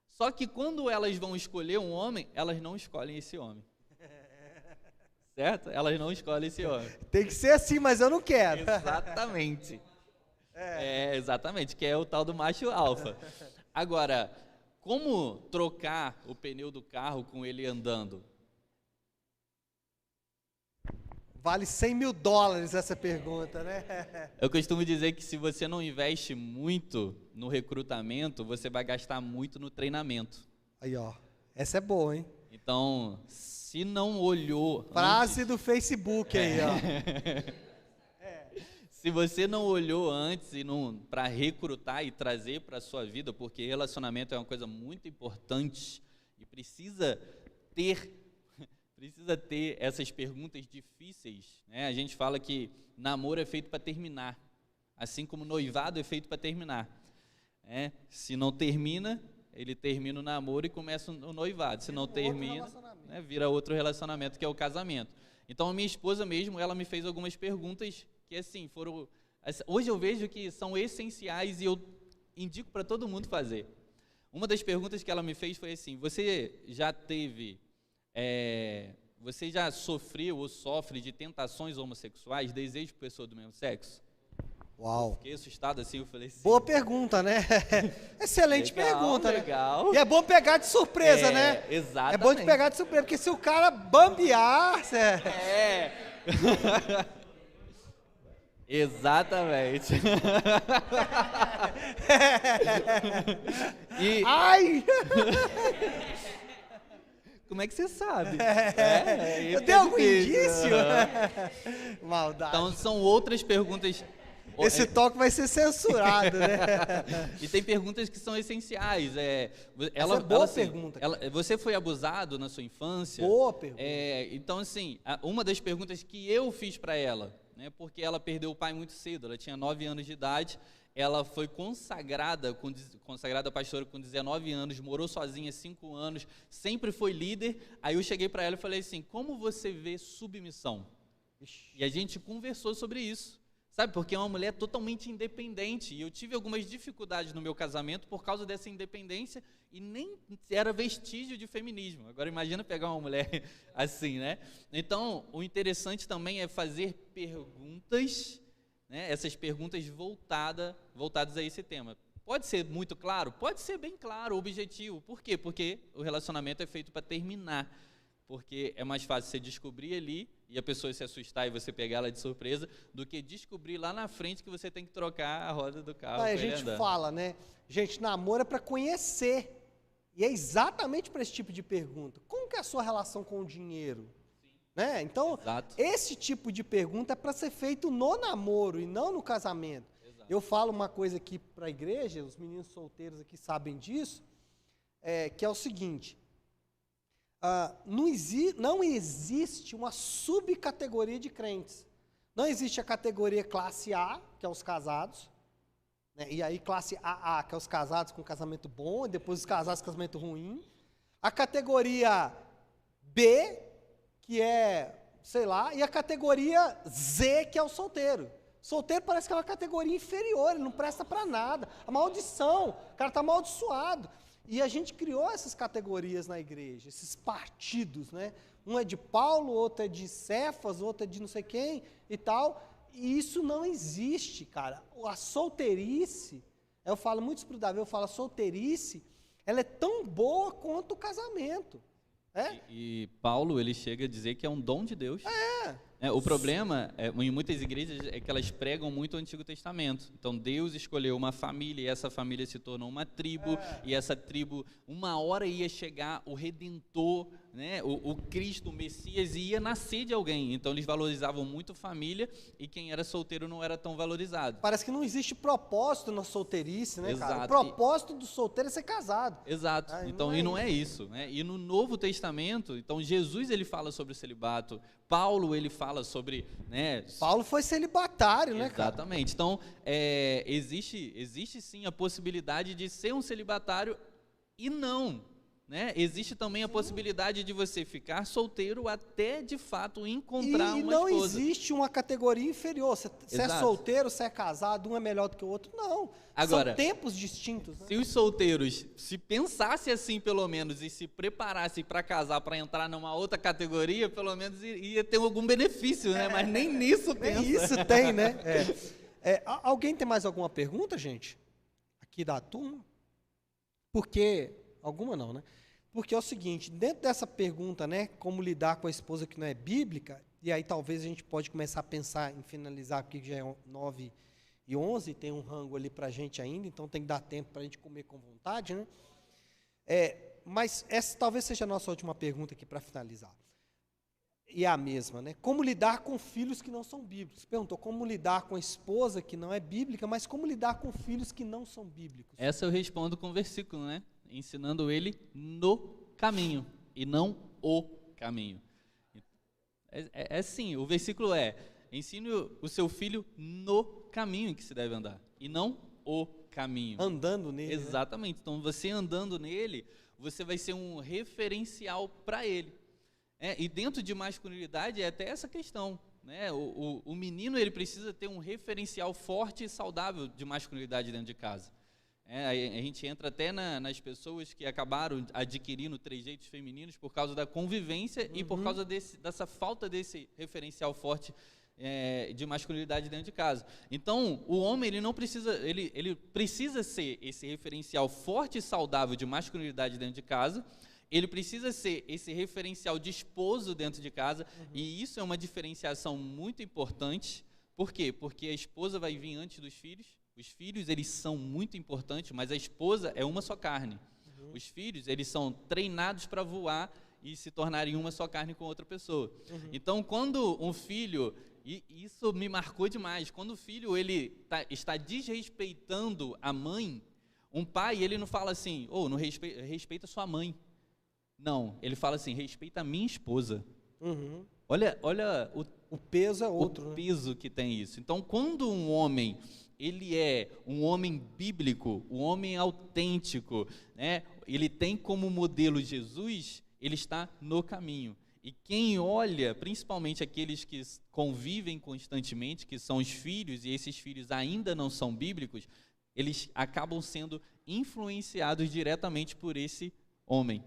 Só que quando elas vão escolher um homem, elas não escolhem esse homem. Certo? Elas não escolhem esse homem. Tem que ser assim, mas eu não quero. Exatamente. Exatamente, que é o tal do macho alfa. Agora, como trocar o pneu do carro com ele andando? Vale $100.000 essa pergunta, né? Eu costumo dizer que se você não investe muito no recrutamento, você vai gastar muito no treinamento. Aí, ó. Essa é boa, hein? Então, se não olhou... Frase do Facebook aí, ó. Se você não olhou antes para recrutar e trazer para a sua vida, porque relacionamento é uma coisa muito importante e precisa ter essas perguntas difíceis, né? A gente fala que namoro é feito para terminar, assim como noivado é feito para terminar, né? Se não termina, ele termina o namoro e começa o noivado. Se não termina, né, vira outro relacionamento, que é o casamento. Então, a minha esposa mesmo, ela me fez algumas perguntas que, assim, hoje eu vejo que são essenciais e eu indico para todo mundo fazer. Uma das perguntas que ela me fez foi assim: você já sofreu ou sofre de tentações homossexuais, desejo por pessoa do mesmo sexo? Uau. Fiquei assustado assim, eu falei assim... Boa pergunta, né? Excelente pergunta, legal. Né? E é bom pegar de surpresa, né? Exatamente. É bom de pegar de surpresa, porque se o cara bambear... Exatamente. Ai! Como é que você sabe? Eu dei algum indício? Maldade. Então, são outras perguntas... Esse toque vai ser censurado, né? E tem perguntas que são essenciais. Essa é boa pergunta. Você foi abusado na sua infância? Boa pergunta. Então, assim, uma das perguntas que eu fiz para ela, né, porque ela perdeu o pai muito cedo, ela tinha 9 anos de idade, ela foi consagrada pastora com 19 anos, morou sozinha 5 anos, sempre foi líder. Aí eu cheguei para ela e falei assim: como você vê submissão? E a gente conversou sobre isso. Sabe, porque é uma mulher totalmente independente, e eu tive algumas dificuldades no meu casamento por causa dessa independência, e nem era vestígio de feminismo. Agora imagina pegar uma mulher assim, né? Então, o interessante também é fazer perguntas, né? Essas perguntas voltadas a esse tema. Pode ser muito claro? Pode ser bem claro, objetivo. Por quê? Porque o relacionamento é feito para terminar. Porque é mais fácil você descobrir ali e a pessoa se assustar e você pegar ela de surpresa, do que descobrir lá na frente que você tem que trocar a roda do carro. A gente fala, né? Gente, namoro é para conhecer. E é exatamente para esse tipo de pergunta. Como que é a sua relação com o dinheiro? Né? Então, Exato. Esse tipo de pergunta é para ser feito no namoro e não no casamento. Exato. Eu falo uma coisa aqui para a igreja, os meninos solteiros aqui sabem disso, que é o seguinte: não existe uma subcategoria de crentes. Não existe a categoria classe A, que é os casados, né? E aí classe AA, que é os casados com casamento bom, e depois os casados com casamento ruim. A categoria B, que é, sei lá, e a categoria Z, que é o solteiro. Solteiro parece que é uma categoria inferior, ele não presta para nada. A maldição, o cara está amaldiçoado. E a gente criou essas categorias na igreja, esses partidos, né? Um é de Paulo, outro é de Cefas, outro é de não sei quem e tal. E isso não existe, cara. A solteirice, eu falo muito isso pro Davi, eu falo, a solteirice, ela é tão boa quanto o casamento. E Paulo, ele chega a dizer que é um dom de Deus. O problema, em muitas igrejas, é que elas pregam muito o Antigo Testamento. Então, Deus escolheu uma família, e essa família se tornou uma tribo, e essa tribo, uma hora ia chegar o Redentor, né? o Cristo, o Messias, e ia nascer de alguém. Então, eles valorizavam muito família, e quem era solteiro não era tão valorizado. Parece que não existe propósito na solteirice, né, Exato. cara? O propósito do solteiro é ser casado. Exato. Então, não é isso, né? E no Novo Testamento, então, Jesus, ele fala sobre o celibato. Paulo, ele fala sobre, né? Paulo foi celibatário, né, cara? Exatamente. Então, existe sim a possibilidade de ser um celibatário e não, né? Existe também a possibilidade de você ficar solteiro até, de fato, encontrar uma esposa. E não existe uma categoria inferior. Você é solteiro, você é casado, um é melhor do que o outro. Não. Agora, são tempos distintos. Né? Se os solteiros se pensassem assim, pelo menos, e se preparassem para casar, para entrar numa outra categoria, pelo menos ia ter algum benefício, né? Mas nem nisso pensa. Nem isso tem, né? Alguém tem mais alguma pergunta, gente? Aqui da turma? Porque... Alguma não, né? Porque é o seguinte, dentro dessa pergunta, né, como lidar com a esposa que não é bíblica, e aí talvez a gente pode começar a pensar em finalizar, porque já é 9h11, tem um rango ali para a gente ainda, então tem que dar tempo para a gente comer com vontade, né? Mas essa talvez seja a nossa última pergunta aqui para finalizar. E é a mesma, né? Como lidar com filhos que não são bíblicos? Perguntou como lidar com a esposa que não é bíblica, mas como lidar com filhos que não são bíblicos? Essa eu respondo com o versículo, né? Ensinando ele no caminho e não o caminho. Sim, o versículo ensine o seu filho no caminho que se deve andar e não o caminho. Andando nele. Exatamente. Né? Então, você andando nele, você vai ser um referencial para ele. E dentro de masculinidade é até essa questão, né? O menino ele precisa ter um referencial forte e saudável de masculinidade dentro de casa. A gente entra até nas pessoas que acabaram adquirindo trejeitos femininos por causa da convivência e por causa dessa falta desse referencial forte de masculinidade dentro de casa. Então, o homem ele não precisa, ele precisa ser esse referencial forte e saudável de masculinidade dentro de casa. Ele precisa ser esse referencial de esposo dentro de casa, e isso é uma diferenciação muito importante. Por quê? Porque a esposa vai vir antes dos filhos. Os filhos, eles são muito importantes, mas a esposa é uma só carne. Os filhos, eles são treinados para voar e se tornarem uma só carne com outra pessoa. Então, quando um filho, e isso me marcou demais, quando o filho ele está desrespeitando a mãe, um pai, ele não fala assim, não respeita sua mãe. Não, ele fala assim, respeita a minha esposa. Olha o peso é outro. O peso que tem isso. Então, quando um homem, ele é um homem bíblico, um homem autêntico, né? Ele tem como modelo Jesus, ele está no caminho. E quem olha, principalmente aqueles que convivem constantemente, que são os filhos, e esses filhos ainda não são bíblicos, eles acabam sendo influenciados diretamente por esse homem.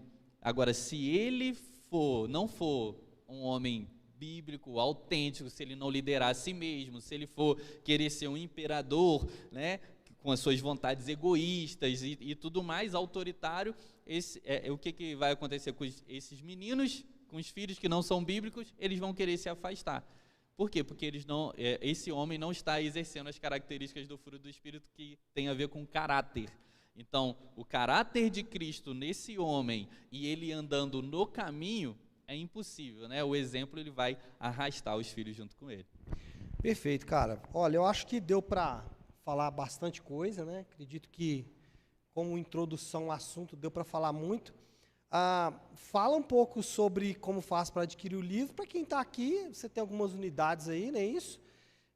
Agora, se ele não for um homem bíblico, autêntico, se ele não liderar a si mesmo, se ele for querer ser um imperador, né, com as suas vontades egoístas e tudo mais, autoritário, o que vai acontecer com esses meninos, com os filhos que não são bíblicos? Eles vão querer se afastar. Por quê? Porque esse homem não está exercendo as características do fruto do Espírito que tem a ver com caráter. Então, o caráter de Cristo nesse homem e ele andando no caminho é impossível, né? O exemplo ele vai arrastar os filhos junto com ele. Perfeito, cara. Olha, eu acho que deu para falar bastante coisa, né? Acredito que, como introdução ao assunto, deu para falar muito. Fala um pouco sobre como faz para adquirir o livro. Para quem está aqui, você tem algumas unidades aí, não é isso?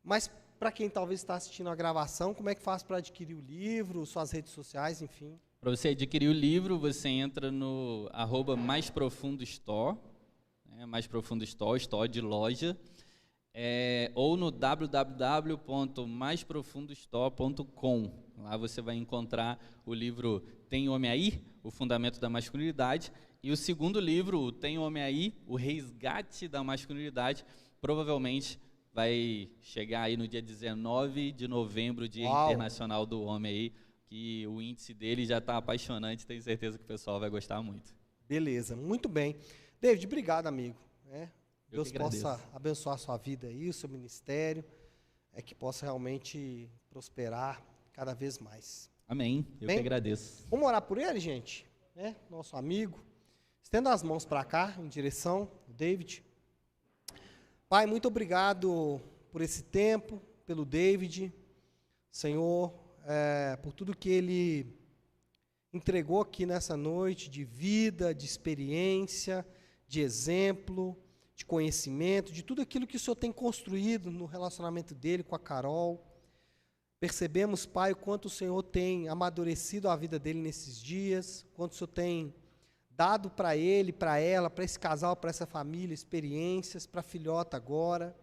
Mas para quem talvez está assistindo a gravação, como é que faz para adquirir o livro, suas redes sociais, enfim? Para você adquirir o livro, você entra no @maisprofundostore, Mais Profundo Store, Store de loja, ou no www.maisprofundostore.com. Lá você vai encontrar o livro Tem Homem Aí? O Fundamento da Masculinidade, e o segundo livro, o Tem Homem Aí? O Resgate da Masculinidade, provavelmente vai chegar aí no dia 19 de novembro, Dia Internacional do Homem aí, que o índice dele já está apaixonante, tenho certeza que o pessoal vai gostar muito. Beleza, muito bem. David, obrigado, amigo. Deus possa abençoar a sua vida aí, o seu ministério, que possa realmente prosperar cada vez mais. Amém, eu que agradeço. Vamos orar por ele, gente? Nosso amigo. Estenda as mãos para cá, em direção ao David. Pai, muito obrigado por esse tempo, pelo David, Senhor, por tudo que ele entregou aqui nessa noite, de vida, de experiência, de exemplo, de conhecimento, de tudo aquilo que o Senhor tem construído no relacionamento dele com a Carol. Percebemos, Pai, o quanto o Senhor tem amadurecido a vida dele nesses dias, quanto o Senhor tem dado para ele, para ela, para esse casal, para essa família, experiências, para a filhota agora.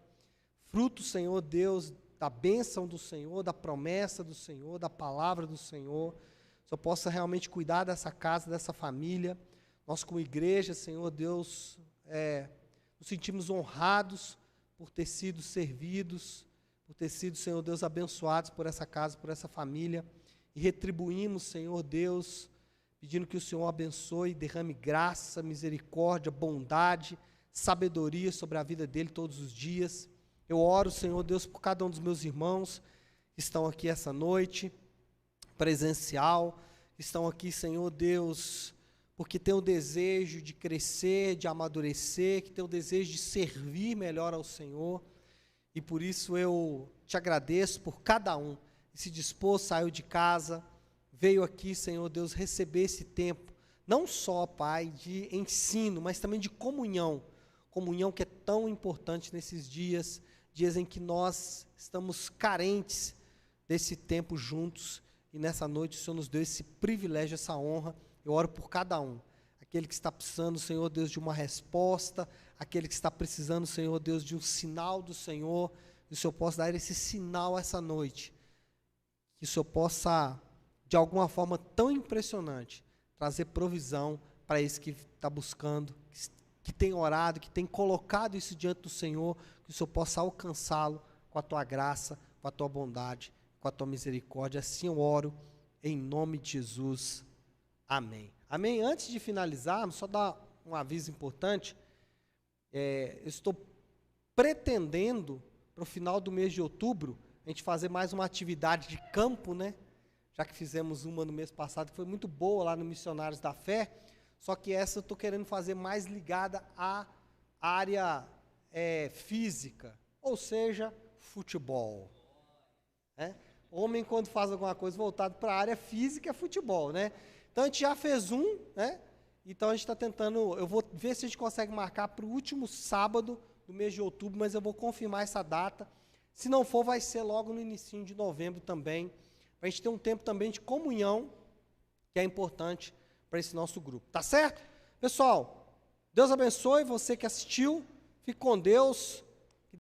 Fruto, Senhor Deus, da bênção do Senhor, da promessa do Senhor, da palavra do Senhor. O Senhor possa realmente cuidar dessa casa, dessa família. Nós, como igreja, Senhor Deus, nos sentimos honrados por ter sido servidos, por ter sido, Senhor Deus, abençoados por essa casa, por essa família. E retribuímos, Senhor Deus, pedindo que o Senhor abençoe, derrame graça, misericórdia, bondade, sabedoria sobre a vida dele todos os dias. Eu oro, Senhor Deus, por cada um dos meus irmãos que estão aqui essa noite, presencial, estão aqui, Senhor Deus, porque tem o desejo de crescer, de amadurecer, que tem o desejo de servir melhor ao Senhor, e por isso eu te agradeço por cada um que se dispôs, saiu de casa, veio aqui, Senhor Deus, receber esse tempo, não só, Pai, de ensino, mas também de comunhão que é tão importante nesses dias em que nós estamos carentes desse tempo juntos, e nessa noite o Senhor nos deu esse privilégio, essa honra. Eu oro por cada um, aquele que está precisando, Senhor Deus, de uma resposta, aquele que está precisando, Senhor Deus, de um sinal do Senhor, que o Senhor possa dar esse sinal essa noite, que o Senhor possa, de alguma forma tão impressionante, trazer provisão para esse que está buscando, que tem orado, que tem colocado isso diante do Senhor, que o Senhor possa alcançá-lo com a tua graça, com a tua bondade, com a tua misericórdia. Assim eu oro, em nome de Jesus. Amém. Amém. Antes de finalizarmos, só dar um aviso importante. Eu estou pretendendo, para o final do mês de outubro, a gente fazer mais uma atividade de campo, né? Já que fizemos uma no mês passado, que foi muito boa lá no Missionários da Fé. Só que essa eu estou querendo fazer mais ligada à área física, ou seja, futebol. Homem, quando faz alguma coisa voltada para a área física, é futebol, né? Então, a gente já fez né? Então, a gente está tentando, eu vou ver se a gente consegue marcar para o último sábado do mês de outubro, mas eu vou confirmar essa data. Se não for, vai ser logo no início de novembro também, para a gente ter um tempo também de comunhão, que é importante para esse nosso grupo, tá certo? Pessoal, Deus abençoe você que assistiu, fique com Deus,